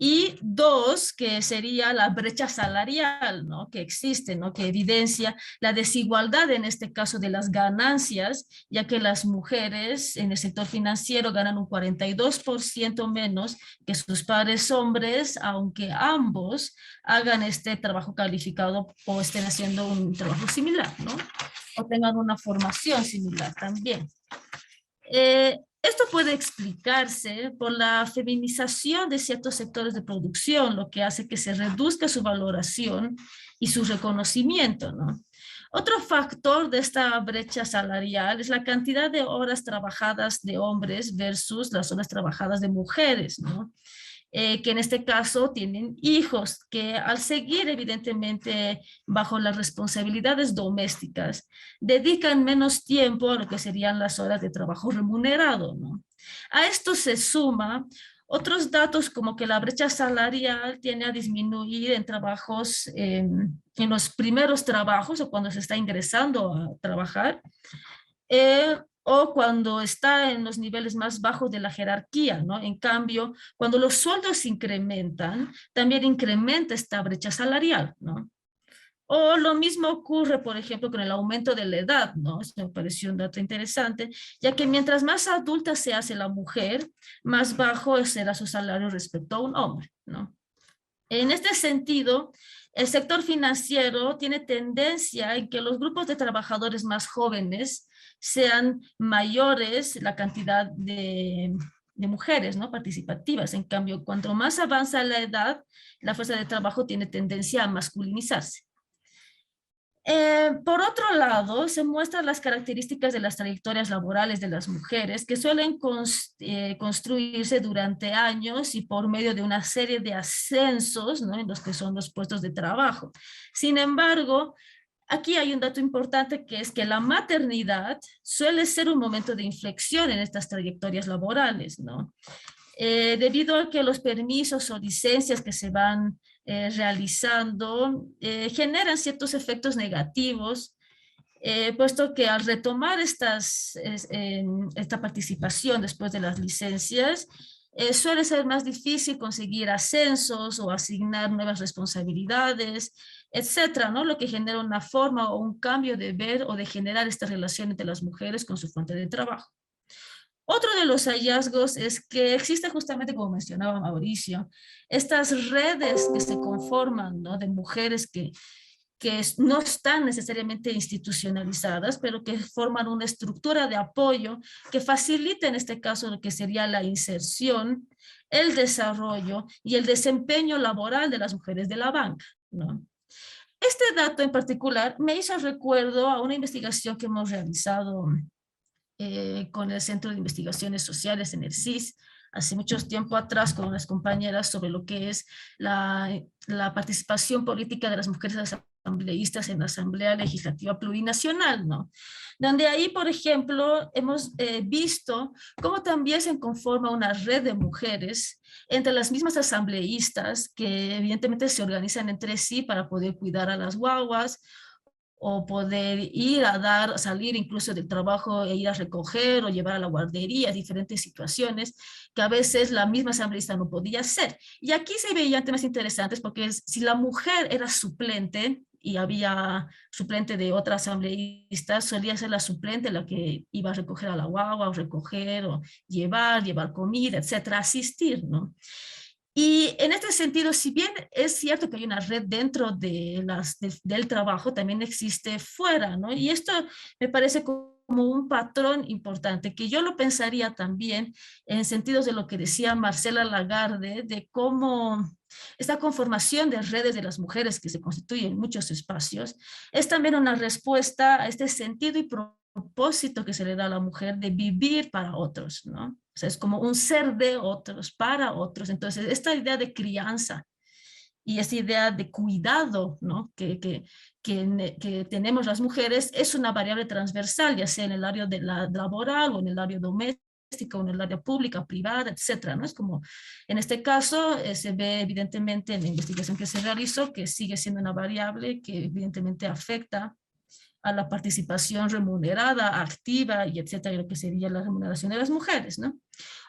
Y dos, que sería la brecha salarial, ¿no?, que existe, ¿no?, que evidencia la desigualdad en este caso de las ganancias, ya que las mujeres en el sector financiero ganan un 42% menos que sus pares hombres, aunque ambos hagan este trabajo calificado o estén haciendo un trabajo similar, ¿no?, o tengan una formación similar también. Esto puede explicarse por la feminización de ciertos sectores de producción, lo que hace que se reduzca su valoración y su reconocimiento, ¿no? Otro factor de esta brecha salarial es la cantidad de horas trabajadas de hombres versus las horas trabajadas de mujeres, ¿no? Que en este caso tienen hijos, que al seguir evidentemente bajo las responsabilidades domésticas, dedican menos tiempo a lo que serían las horas de trabajo remunerado, ¿no? A esto se suma otros datos como que la brecha salarial tiende a disminuir en trabajos, en los primeros trabajos o cuando se está ingresando a trabajar, o cuando está en los niveles más bajos de la jerarquía, ¿no? En cambio, cuando los sueldos incrementan, también incrementa esta brecha salarial, ¿no? O lo mismo ocurre, por ejemplo, con el aumento de la edad, ¿no? Esto me pareció un dato interesante, ya que mientras más adulta se hace la mujer, más bajo será su salario respecto a un hombre, ¿no? En este sentido, el sector financiero tiene tendencia en que los grupos de trabajadores más jóvenes sean mayores la cantidad de mujeres, ¿no?, participativas. En cambio, cuanto más avanza la edad, la fuerza de trabajo tiene tendencia a masculinizarse. Por otro lado, se muestran las características de las trayectorias laborales de las mujeres que suelen construirse durante años y por medio de una serie de ascensos, ¿no?, en los que son los puestos de trabajo. Sin embargo, aquí hay un dato importante, que es que la maternidad suele ser un momento de inflexión en estas trayectorias laborales, ¿no? Debido a que los permisos o licencias que se van realizando generan ciertos efectos negativos puesto que al retomar esta participación después de las licencias, suele ser más difícil conseguir ascensos o asignar nuevas responsabilidades, etcétera, ¿no? Lo que genera una forma o un cambio de ver o de generar esta relación entre las mujeres con su fuente de trabajo. Otro de los hallazgos es que existe justamente, como mencionaba Mauricio, estas redes que se conforman, ¿no? De mujeres que no están necesariamente institucionalizadas, pero que forman una estructura de apoyo que facilita en este caso lo que sería la inserción, el desarrollo y el desempeño laboral de las mujeres de la banca, ¿no? Este dato en particular me hizo recuerdo a una investigación que hemos realizado con el Centro de Investigaciones Sociales en el CIS, hace mucho tiempo atrás con unas compañeras sobre lo que es la participación política de las mujeres asambleístas en la Asamblea Legislativa Plurinacional, ¿no? Donde ahí, por ejemplo, hemos visto cómo también se conforma una red de mujeres entre las mismas asambleístas que evidentemente se organizan entre sí para poder cuidar a las guaguas, o poder ir a salir incluso del trabajo e ir a recoger o llevar a la guardería, diferentes situaciones que a veces la misma asambleísta no podía hacer. Y aquí se veían temas interesantes porque si la mujer era suplente y había suplente de otra asambleísta, solía ser la suplente la que iba a recoger a la guagua o recoger o llevar comida, etcétera, asistir, ¿no? Y en este sentido, si bien es cierto que hay una red dentro de del trabajo, también existe fuera, ¿no? Y esto me parece como un patrón importante, que yo lo pensaría también en sentidos de lo que decía Marcela Lagarde, de cómo esta conformación de redes de las mujeres que se constituyen en muchos espacios, es también una respuesta a este sentido y propósito que se le da a la mujer de vivir para otros, ¿no? O sea, es como un ser de otros, para otros. Entonces, esta idea de crianza y esta idea de cuidado, ¿no? que tenemos las mujeres es una variable transversal, ya sea en el área de la laboral o en el área doméstica o en el área pública, privada, etcétera, ¿no? Es como, en este caso, se ve evidentemente en la investigación que se realizó que sigue siendo una variable que evidentemente afecta a la participación remunerada, activa y etcétera, y lo que sería la remuneración de las mujeres, ¿no?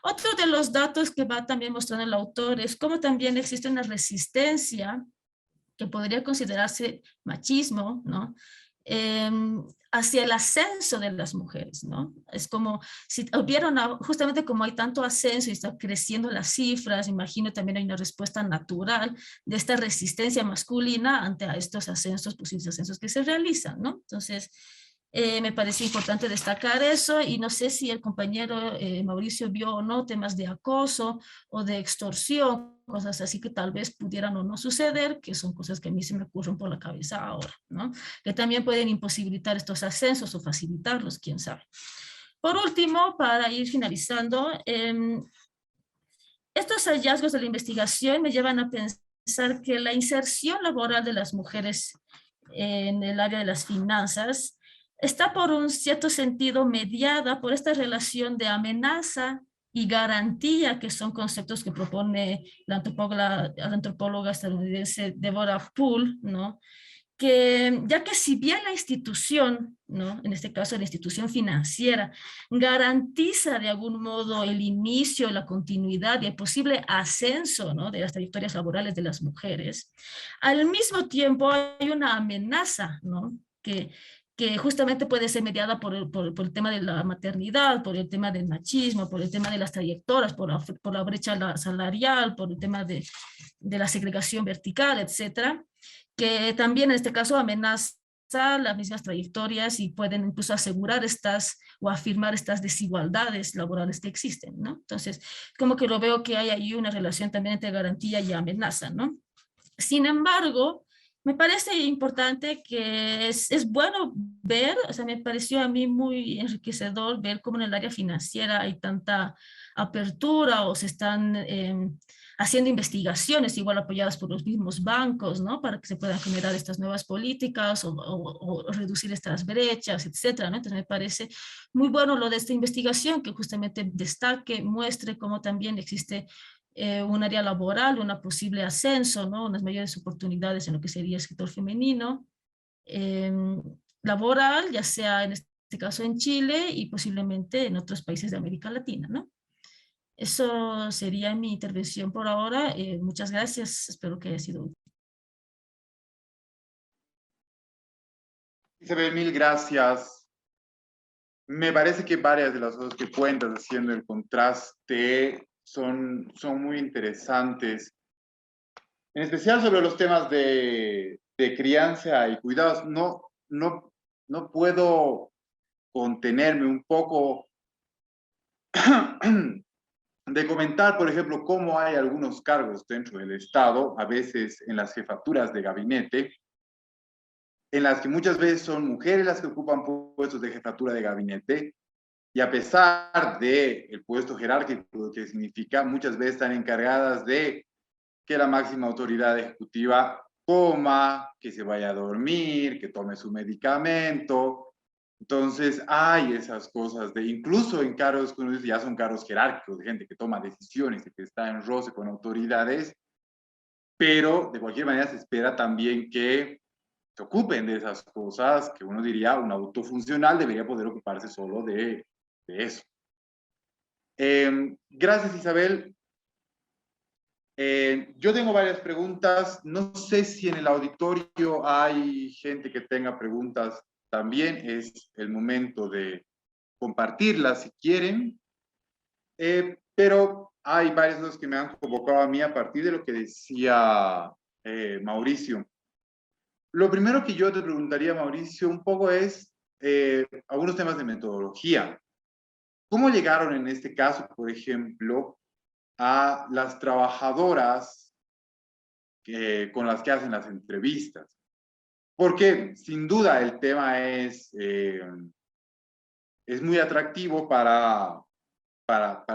Otro de los datos que va también mostrando el autor es cómo también existe una resistencia que podría considerarse machismo, ¿no? Hacia el ascenso de las mujeres, ¿no? Es como si hubiera justamente como hay tanto ascenso y está creciendo las cifras, imagino también hay una respuesta natural de esta resistencia masculina ante a estos ascensos, posibles ascensos que se realizan, ¿no? Entonces, me parece importante destacar eso y no sé si el compañero Mauricio vio o no temas de acoso o de extorsión, cosas así que tal vez pudieran o no suceder, que son cosas que a mí se me ocurren por la cabeza ahora, ¿no? Que también pueden imposibilitar estos ascensos o facilitarlos, quién sabe. Por último, para ir finalizando, estos hallazgos de la investigación me llevan a pensar que la inserción laboral de las mujeres en el área de las finanzas está por un cierto sentido mediada por esta relación de amenaza y garantía, que son conceptos que propone la antropóloga estadounidense Deborah Poole, ¿no? Que ya que si bien la institución, ¿no? En este caso la institución financiera, garantiza de algún modo el inicio, la continuidad y el posible ascenso, ¿no? De las trayectorias laborales de las mujeres, al mismo tiempo hay una amenaza, ¿no? que justamente puede ser mediada por el tema de la maternidad, por el tema del machismo, por el tema de las trayectorias, por la brecha salarial, por el tema de la segregación vertical, etcétera, que también en este caso amenaza las mismas trayectorias y pueden incluso asegurar o afirmar estas desigualdades laborales que existen, ¿no? Entonces, como que lo veo que hay ahí una relación también entre garantía y amenaza, ¿no? Sin embargo, me parece importante que es bueno ver, o sea, me pareció a mí muy enriquecedor ver cómo en el área financiera hay tanta apertura o se están haciendo investigaciones igual apoyadas por los mismos bancos, ¿no? Para que se puedan generar estas nuevas políticas o reducir estas brechas, etcétera, ¿no? Entonces me parece muy bueno lo de esta investigación que justamente destaque, muestre cómo también existe un área laboral, un posible ascenso, ¿no? Unas mayores oportunidades en lo que sería el sector femenino, laboral, ya sea en este caso en Chile y posiblemente en otros países de América Latina, ¿no? Eso sería mi intervención por ahora. Muchas gracias, espero que haya sido útil. Isabel, mil gracias. Me parece que varias de las cosas que cuentas haciendo el contraste son muy interesantes, en especial sobre los temas de crianza y cuidados. No puedo contenerme un poco de comentar, por ejemplo, cómo hay algunos cargos dentro del Estado, a veces en las jefaturas de gabinete, en las que muchas veces son mujeres las que ocupan puestos de jefatura de gabinete, y a pesar del puesto jerárquico que significa, muchas veces están encargadas de que la máxima autoridad ejecutiva coma, que se vaya a dormir, que tome su medicamento. Entonces hay esas cosas de, incluso en cargos que uno dice ya son cargos jerárquicos, de gente que toma decisiones y que está en roce con autoridades, pero de cualquier manera se espera también que se ocupen de esas cosas que uno diría un autofuncional debería poder ocuparse solo de eso. Gracias, Isabel. Yo tengo varias preguntas. No sé si en el auditorio hay gente que tenga preguntas también. Es el momento de compartirlas si quieren. Pero hay varias cosas que me han convocado a mí a partir de lo que decía Mauricio. Lo primero que yo te preguntaría, Mauricio, un poco es algunos temas de metodología. ¿Cómo llegaron en este caso, por ejemplo, a las trabajadoras con las que hacen las entrevistas? Porque sin duda el tema es muy atractivo para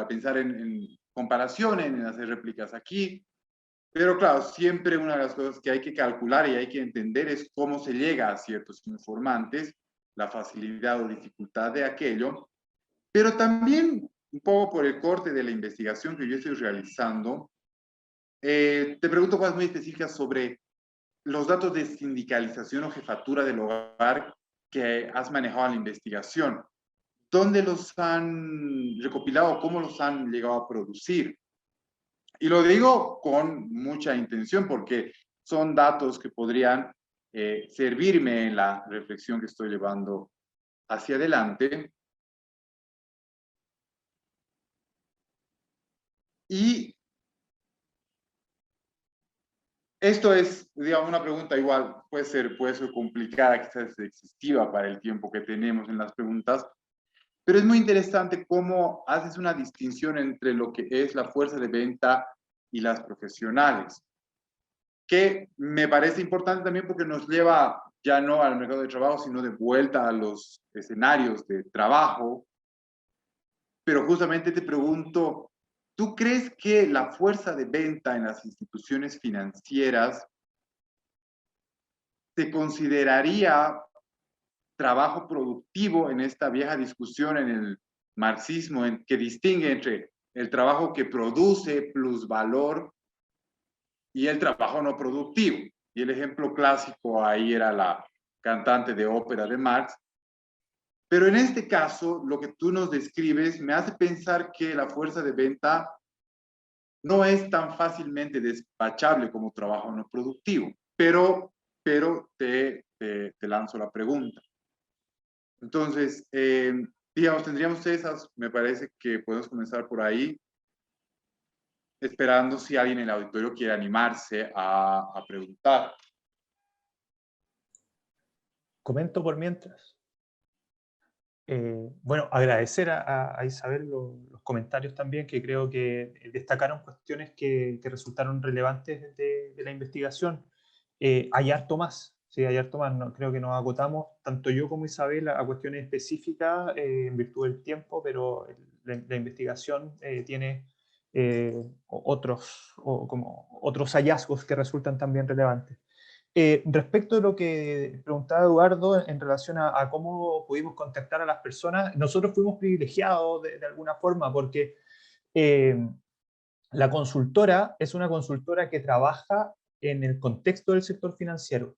pensar en comparaciones, en hacer réplicas aquí. Pero claro, siempre una de las cosas que hay que calcular y hay que entender es cómo se llega a ciertos informantes, la facilidad o dificultad de aquello, pero también un poco por el corte de la investigación que yo estoy realizando, te pregunto cosas muy específicas sobre los datos de sindicalización o jefatura del hogar que has manejado en la investigación. ¿Dónde los han recopilado? ¿Cómo los han llegado a producir? Y lo digo con mucha intención porque son datos que podrían servirme en la reflexión que estoy llevando hacia adelante. Y esto es, digamos, una pregunta igual, puede ser complicada, quizás excesiva para el tiempo que tenemos en las preguntas, pero es muy interesante cómo haces una distinción entre lo que es la fuerza de venta y las profesionales, que me parece importante también porque nos lleva ya no al mercado de trabajo, sino de vuelta a los escenarios de trabajo. Pero justamente te pregunto, ¿tú crees que la fuerza de venta en las instituciones financieras se consideraría trabajo productivo en esta vieja discusión en el marxismo que distingue entre el trabajo que produce plusvalor y el trabajo no productivo? Y el ejemplo clásico ahí era la cantante de ópera de Marx. Pero en este caso, lo que tú nos describes me hace pensar que la fuerza de venta no es tan fácilmente despachable como trabajo no productivo. Pero te lanzo la pregunta. Entonces, digamos, tendríamos esas, me parece que podemos comenzar por ahí, esperando si alguien en el auditorio quiere animarse a preguntar. Comento por mientras. Bueno, agradecer a Isabel los comentarios también, que creo que destacaron cuestiones que resultaron relevantes de la investigación. Hay harto más, sí, hay harto más. No, creo que nos agotamos, tanto yo como Isabel, a cuestiones específicas en virtud del tiempo, pero la investigación tiene como otros hallazgos que resultan también relevantes. Respecto de lo que preguntaba Eduardo en relación a cómo pudimos contactar a las personas, nosotros fuimos privilegiados de alguna forma porque la consultora es una consultora que trabaja en el contexto del sector financiero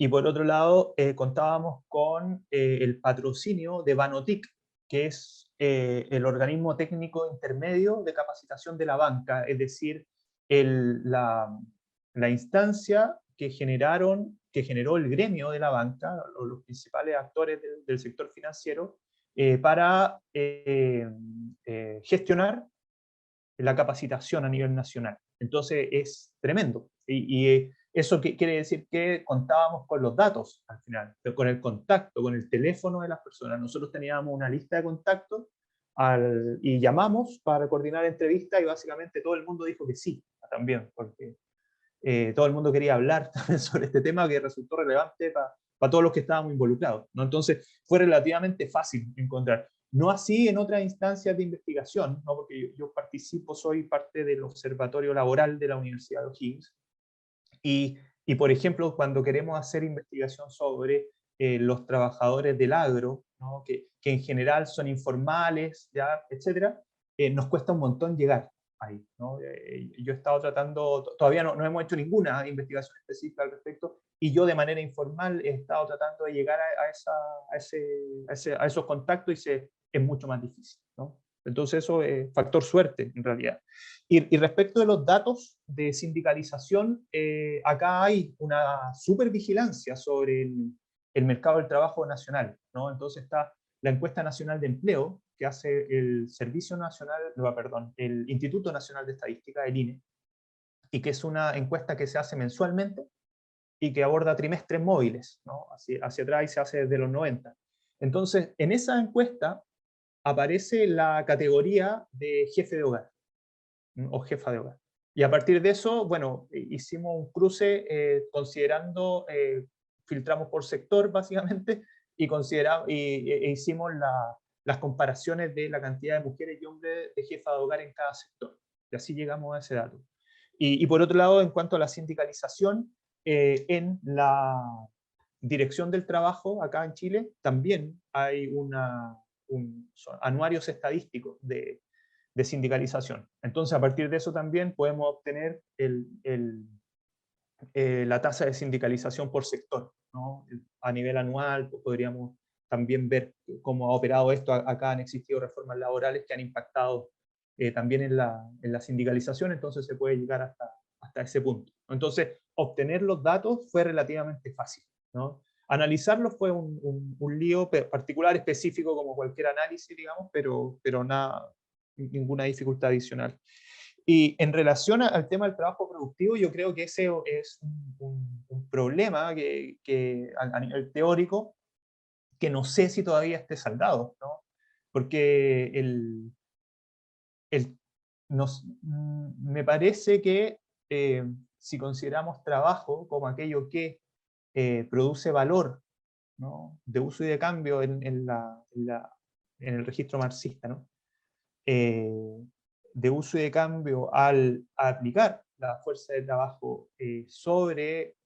Y por otro lado, contábamos con el patrocinio de Banotic, que es el organismo técnico intermedio de capacitación de la banca, es decir, la instancia que generó el gremio de la banca, los principales actores del sector financiero, para gestionar la capacitación a nivel nacional. Entonces es tremendo. Y eso quiere decir que contábamos con los datos al final, con el contacto, con el teléfono de las personas. Nosotros teníamos una lista de contactos y llamamos para coordinar entrevistas y básicamente todo el mundo dijo que sí, también, porque todo el mundo quería hablar también sobre este tema que resultó relevante para todos los que estábamos involucrados, ¿no? Entonces fue relativamente fácil encontrar. No así en otras instancias de investigación, ¿no? Porque yo participo, soy parte del observatorio laboral de la Universidad de O'Higgins, y por ejemplo, cuando queremos hacer investigación sobre los trabajadores del agro, ¿no? que en general son informales, ya, etcétera, nos cuesta un montón llegar ahí, ¿no? Yo he estado tratando, todavía no hemos hecho ninguna investigación específica al respecto, y yo de manera informal he estado tratando de llegar a esos contactos y es mucho más difícil, ¿no? Entonces eso es factor suerte, en realidad. Y respecto de los datos de sindicalización, acá hay una supervigilancia sobre el mercado del trabajo nacional, ¿no? Entonces está la encuesta nacional de empleo que hace el Servicio Nacional, no, perdón, el Instituto Nacional de Estadística, el INE, y que es una encuesta que se hace mensualmente y que aborda trimestres móviles, ¿no? Hacia atrás, y se hace desde los 90. Entonces, en esa encuesta aparece la categoría de jefe de hogar o jefa de hogar. Y a partir de eso, bueno, hicimos un cruce considerando, filtramos por sector básicamente, e hicimos las comparaciones de la cantidad de mujeres y hombres de jefa de hogar en cada sector. Y así llegamos a ese dato. Y por otro lado, en cuanto a la sindicalización, en la dirección del trabajo acá en Chile, también hay anuarios estadísticos de sindicalización. Entonces, a partir de eso también podemos obtener la tasa de sindicalización por sector, ¿no? A nivel anual podríamos también ver cómo ha operado esto. Acá han existido reformas laborales que han impactado también en la sindicalización, entonces se puede llegar hasta ese punto. Entonces, obtener los datos fue relativamente fácil, ¿no? Analizarlos fue un lío particular, específico, como cualquier análisis, digamos, pero nada, ninguna dificultad adicional. Y en relación al tema del trabajo productivo, yo creo que ese es un problema que a nivel teórico, que no sé si todavía esté saldado, ¿no? Porque me parece que si consideramos trabajo como aquello que produce valor, ¿no? De uso y de cambio en el registro marxista, ¿no? De uso y de cambio al aplicar la fuerza de trabajo sobre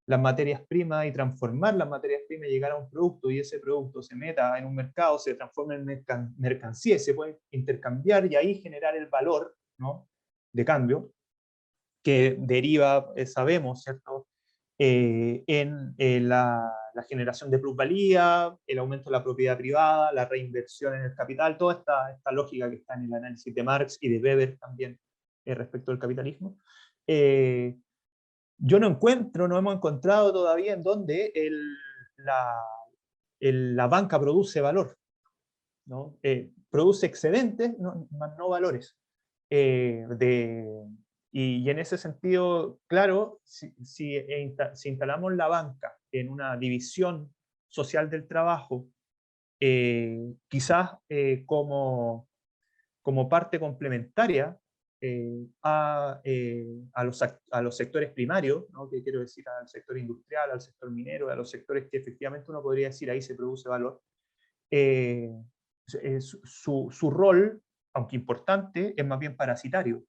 las materias primas y transformar las materias primas y llegar a un producto, y ese producto se meta en un mercado, se transforma en mercancía, se puede intercambiar y ahí generar el valor, ¿no? De cambio que deriva, sabemos, ¿cierto? En la generación de plusvalía, el aumento de la propiedad privada, la reinversión en el capital, toda esta lógica que está en el análisis de Marx y de Weber también respecto al capitalismo. Yo no hemos encontrado todavía en donde la banca produce valor, ¿no? Produce excedentes, más no valores. Y en ese sentido, claro, si instalamos la banca en una división social del trabajo, quizás como parte complementaria a los sectores primarios, ¿no? Que quiero decir, al sector industrial, al sector minero, a los sectores que efectivamente uno podría decir ahí se produce valor, su rol, aunque importante, es más bien parasitario.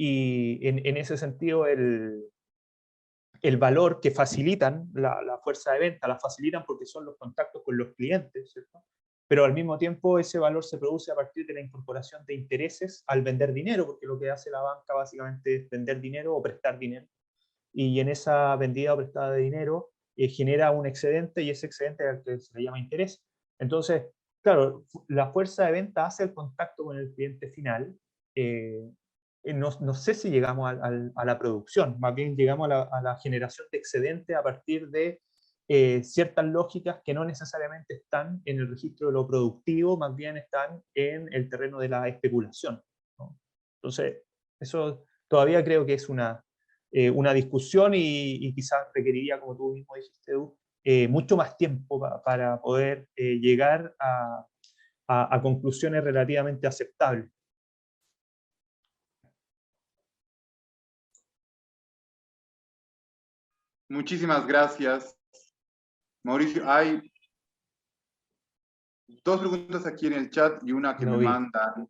Y en ese sentido, el valor que facilitan la fuerza de venta, la facilitan porque son los contactos con los clientes, ¿cierto? Pero al mismo tiempo ese valor se produce a partir de la incorporación de intereses al vender dinero, porque lo que hace la banca básicamente es vender dinero o prestar dinero. Y en esa vendida o prestada de dinero genera un excedente y ese excedente es al que se le llama interés. Entonces, claro, la fuerza de venta hace el contacto con el cliente final. No sé si llegamos a la producción, más bien llegamos a la generación de excedente a partir de ciertas lógicas que no necesariamente están en el registro de lo productivo, más bien están en el terreno de la especulación, ¿no? Entonces, eso todavía creo que es una discusión y quizás requeriría, como tú mismo dijiste, Edu, mucho más tiempo para poder llegar a conclusiones relativamente aceptables. Muchísimas gracias, Mauricio. Hay dos preguntas aquí en el chat y una que Lo me vi. mandan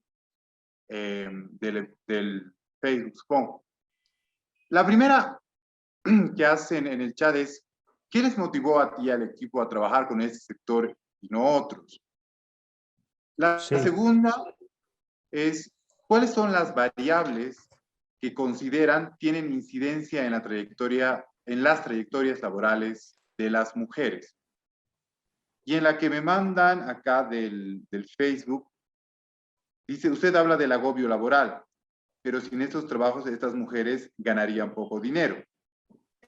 del Facebook, supongo. La primera que hacen en el chat es, ¿qué les motivó a ti y al equipo a trabajar con este sector y no otros? La Sí. segunda es, ¿cuáles son las variables que consideran tienen incidencia en las trayectorias laborales de las mujeres? Y en la que me mandan acá del Facebook, dice, usted habla del agobio laboral, pero sin estos trabajos estas mujeres ganarían poco dinero.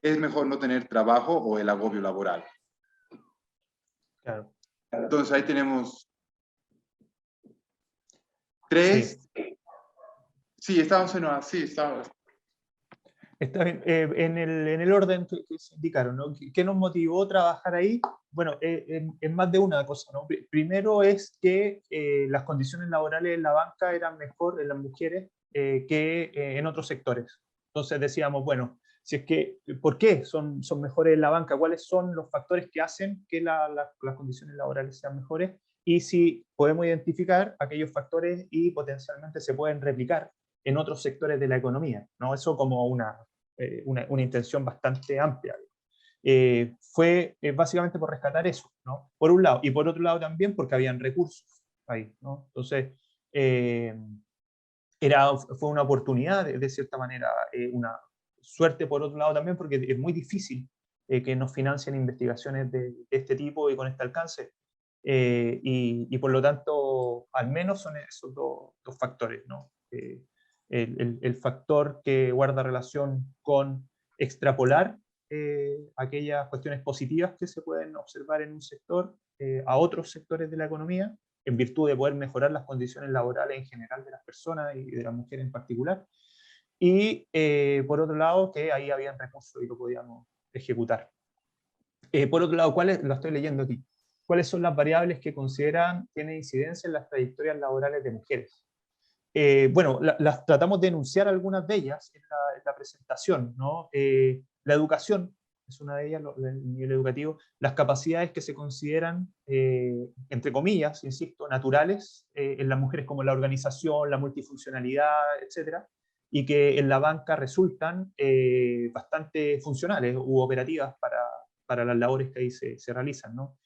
¿Es mejor no tener trabajo o el agobio laboral? Claro. Entonces ahí tenemos tres. Sí, estamos en una, sí, estamos. Está bien. En el orden que se indicaron, ¿no? ¿Qué nos motivó a trabajar ahí? Bueno, en más de una cosa, ¿no? Primero es que las condiciones laborales en la banca eran mejor en las mujeres que en otros sectores. Entonces decíamos, bueno, si es que, ¿por qué son mejores en la banca? ¿Cuáles son los factores que hacen que las condiciones laborales sean mejores? Y si podemos identificar aquellos factores y potencialmente se pueden replicar en otros sectores de la economía, ¿no? Eso como una intención bastante amplia. Fue básicamente por rescatar eso, ¿no? Por un lado, y por otro lado también porque habían recursos ahí, ¿no? Entonces, fue una oportunidad, de cierta manera, una suerte por otro lado también, porque es muy difícil que nos financien investigaciones de este tipo y con este alcance. Y por lo tanto, al menos son esos dos factores, ¿no? El factor que guarda relación con extrapolar aquellas cuestiones positivas que se pueden observar en un sector a otros sectores de la economía, en virtud de poder mejorar las condiciones laborales en general de las personas y de las mujeres en particular. Y por otro lado, que ahí habían recursos y lo podíamos ejecutar. Por otro lado, lo estoy leyendo aquí. ¿Cuáles son las variables que consideran tienen incidencia en las trayectorias laborales de mujeres? Bueno, las tratamos de enunciar algunas de ellas en la presentación, ¿no? La educación es una de ellas, el nivel educativo, las capacidades que se consideran, entre comillas, insisto, naturales en las mujeres, como la organización, la multifuncionalidad, etcétera, y que en la banca resultan bastante funcionales u operativas para las labores que ahí se realizan, ¿no?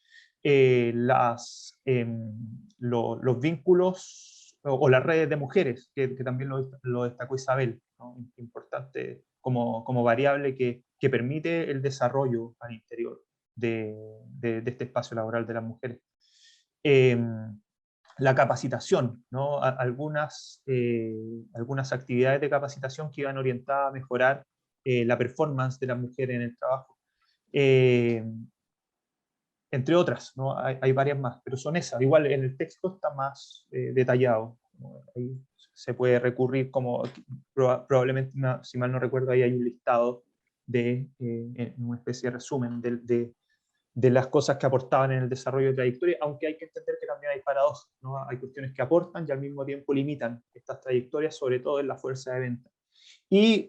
Los vínculos o las redes de mujeres, que también lo destacó Isabel, ¿no? Importante como variable que permite el desarrollo al interior de este espacio laboral de las mujeres. La capacitación, ¿no? Algunas actividades de capacitación que iban orientadas a mejorar la performance de las mujeres en el trabajo. Entre otras, ¿no? Hay varias más, pero son esas. Igual en el texto está más detallado. Ahí se puede recurrir como, probablemente, si mal no recuerdo, ahí hay un listado de una especie de resumen de las cosas que aportaban en el desarrollo de trayectoria, aunque hay que entender que también hay paradojas, ¿no? Hay cuestiones que aportan y al mismo tiempo limitan estas trayectorias, sobre todo en la fuerza de venta. Y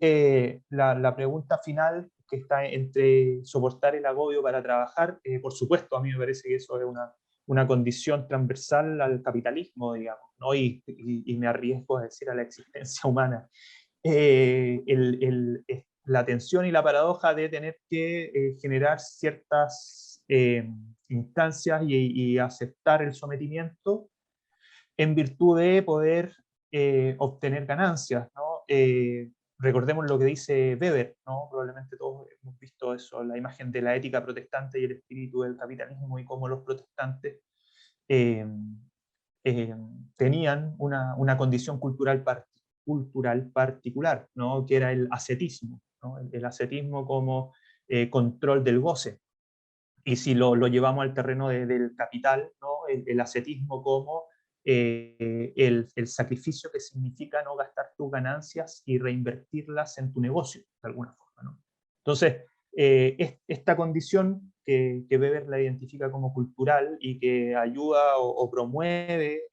la pregunta final, que está entre soportar el agobio para trabajar, por supuesto, a mí me parece que eso es una condición transversal al capitalismo, digamos, ¿no? Y me arriesgo a decir a la existencia humana. La tensión y la paradoja de tener que generar ciertas instancias y aceptar el sometimiento en virtud de poder obtener ganancias, ¿no? recordemos lo que dice Weber, ¿no? Probablemente todos hemos visto eso, la imagen de la ética protestante y el espíritu del capitalismo, y cómo los protestantes tenían una condición cultural particular, ¿no? Que era el ascetismo, ¿no? El ascetismo como control del goce. Y si lo llevamos al terreno del capital, ¿no? El ascetismo como el sacrificio que significa no gastar tus ganancias y reinvertirlas en tu negocio, de alguna forma, ¿no? Entonces, esta condición que Weber la identifica como cultural y que ayuda o promueve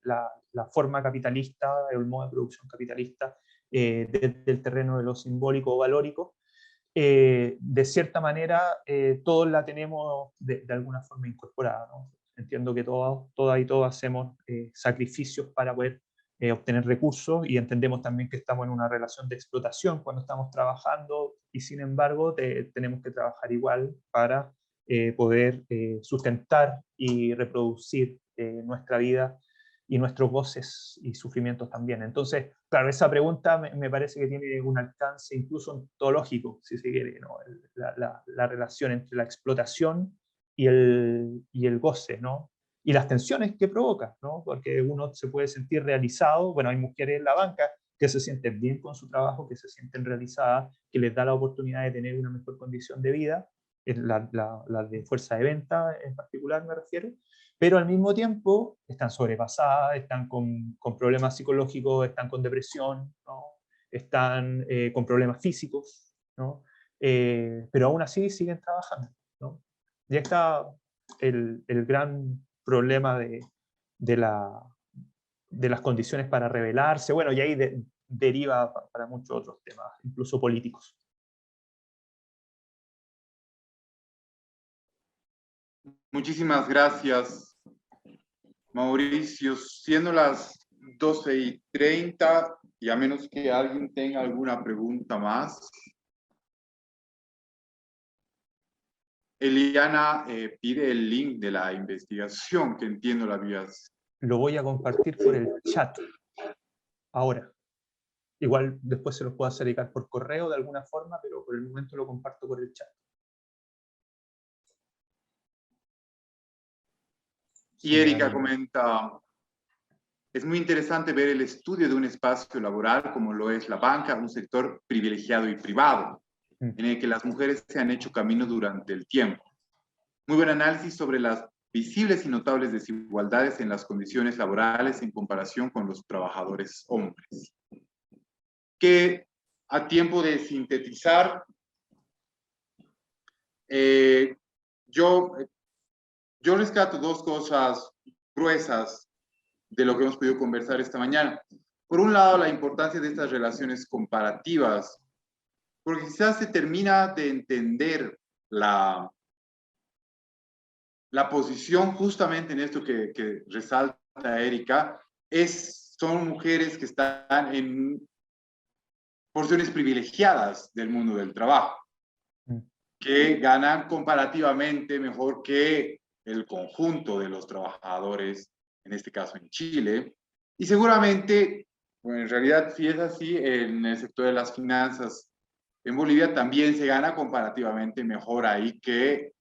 la forma capitalista, el modo de producción capitalista desde el terreno de lo simbólico o valórico, de cierta manera todos la tenemos de alguna forma incorporada, ¿no? Entiendo que todas y todos hacemos sacrificios para poder obtener recursos, y entendemos también que estamos en una relación de explotación cuando estamos trabajando, y sin embargo tenemos que trabajar igual para poder sustentar y reproducir nuestra vida y nuestros goces y sufrimientos también. Entonces, claro, esa pregunta me parece que tiene un alcance incluso ontológico, si se quiere, ¿no? La relación entre la explotación y el goce, ¿no? Y las tensiones que provoca, ¿no? Porque uno se puede sentir realizado. Bueno, hay mujeres en la banca que se sienten bien con su trabajo, que se sienten realizadas, que les da la oportunidad de tener una mejor condición de vida, la de fuerza de venta en particular me refiero, pero al mismo tiempo están sobrepasadas, están con problemas psicológicos, están con depresión, ¿no? Están con problemas físicos, ¿no? Pero aún así siguen trabajando, ¿no? Y ahí está el gran problema de las condiciones para rebelarse, bueno, y ahí deriva para muchos otros temas, incluso políticos. Muchísimas gracias, Mauricio. Siendo las 12:30, y a menos que alguien tenga alguna pregunta más. Eliana pide el link de la investigación, que entiendo la habías. Lo voy a compartir por el chat ahora. Igual después se los puedo hacer llegar por correo de alguna forma, pero por el momento lo comparto por el chat. Y Erika comenta: es muy interesante ver el estudio de un espacio laboral como lo es la banca, un sector privilegiado y privado, en el que las mujeres se han hecho camino durante el tiempo. Muy buen análisis sobre las visibles y notables desigualdades en las condiciones laborales en comparación con los trabajadores hombres. Que a tiempo de sintetizar, yo rescato dos cosas gruesas de lo que hemos podido conversar esta mañana. Por un lado, la importancia de estas relaciones comparativas, porque quizás se termina de entender la posición justamente en esto que resalta Erika, son mujeres que están en porciones privilegiadas del mundo del trabajo, que ganan comparativamente mejor que el conjunto de los trabajadores, en este caso en Chile, y seguramente, bueno, en realidad si es así, en el sector de las finanzas en Bolivia también se gana comparativamente mejor ahí que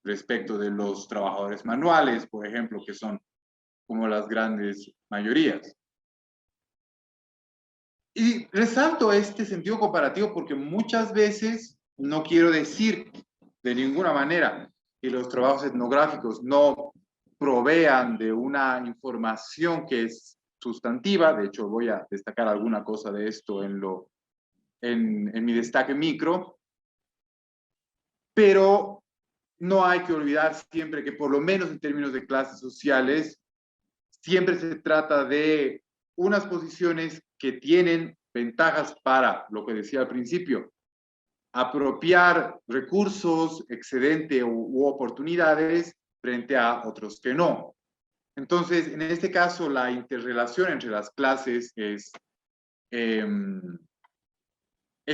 respecto de los trabajadores manuales, por ejemplo, que son como las grandes mayorías. Y resalto este sentido comparativo porque muchas veces, no quiero decir de ninguna manera que los trabajos etnográficos no provean de una información que es sustantiva. De hecho, voy a destacar alguna cosa de esto en mi destaque micro, pero no hay que olvidar siempre que, por lo menos en términos de clases sociales, siempre se trata de unas posiciones que tienen ventajas para, lo que decía al principio, apropiar recursos, excedente u oportunidades frente a otros que no. Entonces, en este caso, la interrelación entre las clases es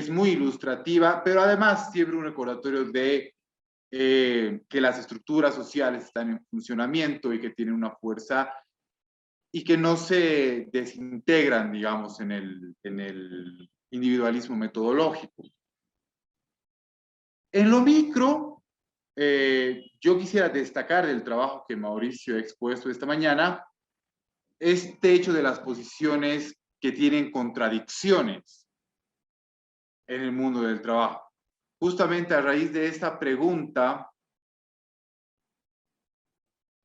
muy ilustrativa, pero además siempre un recordatorio de que las estructuras sociales están en funcionamiento y que tienen una fuerza y que no se desintegran, digamos, en el individualismo metodológico. En lo micro, yo quisiera destacar del trabajo que Mauricio ha expuesto esta mañana, este hecho de las posiciones que tienen contradicciones en el mundo del trabajo. Justamente a raíz de esta pregunta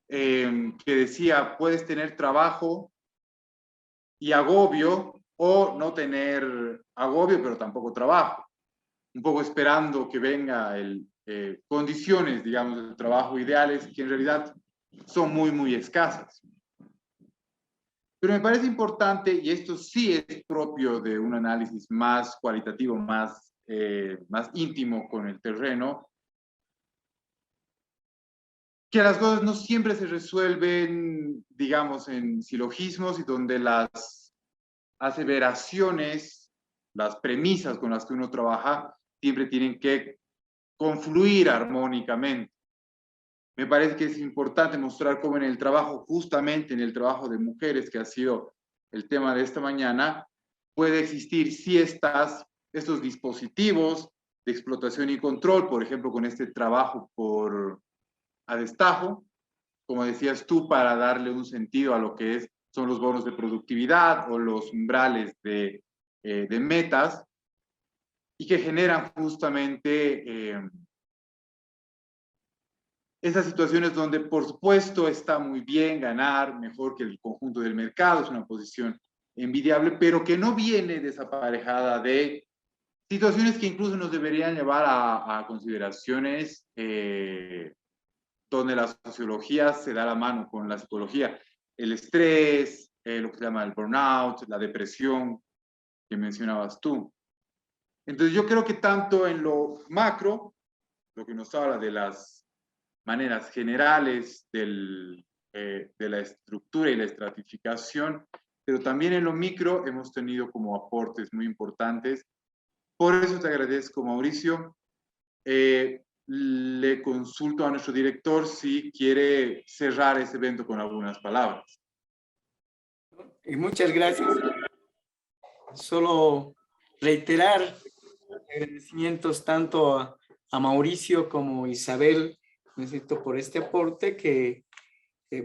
que decía, puedes tener trabajo y agobio, o no tener agobio, pero tampoco trabajo. Un poco esperando que venga condiciones, digamos, de trabajo ideales, que en realidad son muy, muy escasas. Pero me parece importante, y esto sí es propio de un análisis más cualitativo, más íntimo con el terreno, que las cosas no siempre se resuelven, digamos, en silogismos y donde las aseveraciones, las premisas con las que uno trabaja, siempre tienen que confluir armónicamente. Me parece que es importante mostrar cómo en el trabajo, justamente en el trabajo de mujeres, que ha sido el tema de esta mañana, puede existir sí estos dispositivos de explotación y control, por ejemplo, con este trabajo a destajo, como decías tú, para darle un sentido a lo que son los bonos de productividad o los umbrales de metas, y que generan justamente esas situaciones donde, por supuesto, está muy bien ganar mejor que el conjunto del mercado, es una posición envidiable, pero que no viene desaparejada de situaciones que incluso nos deberían llevar a consideraciones donde la sociología se da la mano con la psicología. El estrés, lo que se llama el burnout, la depresión que mencionabas tú. Entonces yo creo que tanto en lo macro, lo que nos habla de las maneras generales de la estructura y la estratificación, pero también en lo micro hemos tenido como aportes muy importantes. Por eso te agradezco, Mauricio. Le consulto a nuestro director si quiere cerrar ese evento con algunas palabras. Y muchas gracias. Solo reiterar agradecimientos tanto a Mauricio como Isabel, necesito por este aporte que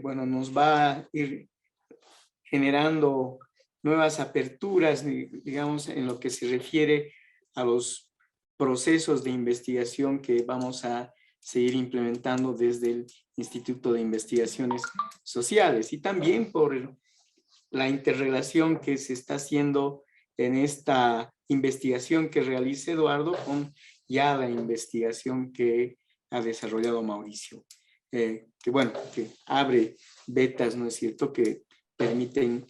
bueno, nos va a ir generando nuevas aperturas, digamos, en lo que se refiere a los procesos de investigación que vamos a seguir implementando desde el Instituto de Investigaciones Sociales, y también por la interrelación que se está haciendo en esta investigación que realiza Eduardo con ya la investigación que ha desarrollado Mauricio. Que bueno, que abre vetas, ¿no es cierto?, que permiten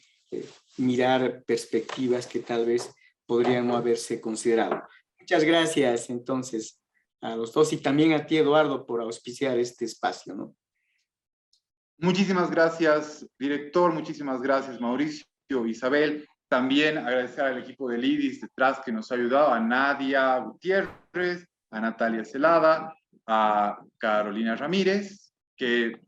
mirar perspectivas que tal vez podrían no haberse considerado. Muchas gracias entonces a los dos y también a ti, Eduardo, por auspiciar este espacio, ¿no? Muchísimas gracias, director. Muchísimas gracias, Mauricio, Isabel. También agradecer al equipo del IDIS detrás que nos ha ayudado, a Nadia Gutiérrez, a Natalia Celada, a Carolina Ramírez, que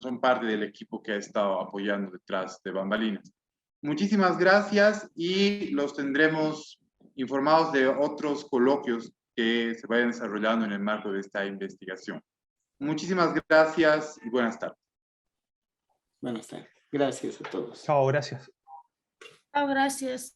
son parte del equipo que ha estado apoyando detrás de bambalinas. Muchísimas gracias y los tendremos informados de otros coloquios que se vayan desarrollando en el marco de esta investigación. Muchísimas gracias y buenas tardes. Buenas tardes. Gracias a todos. Chao, gracias. Chao, gracias.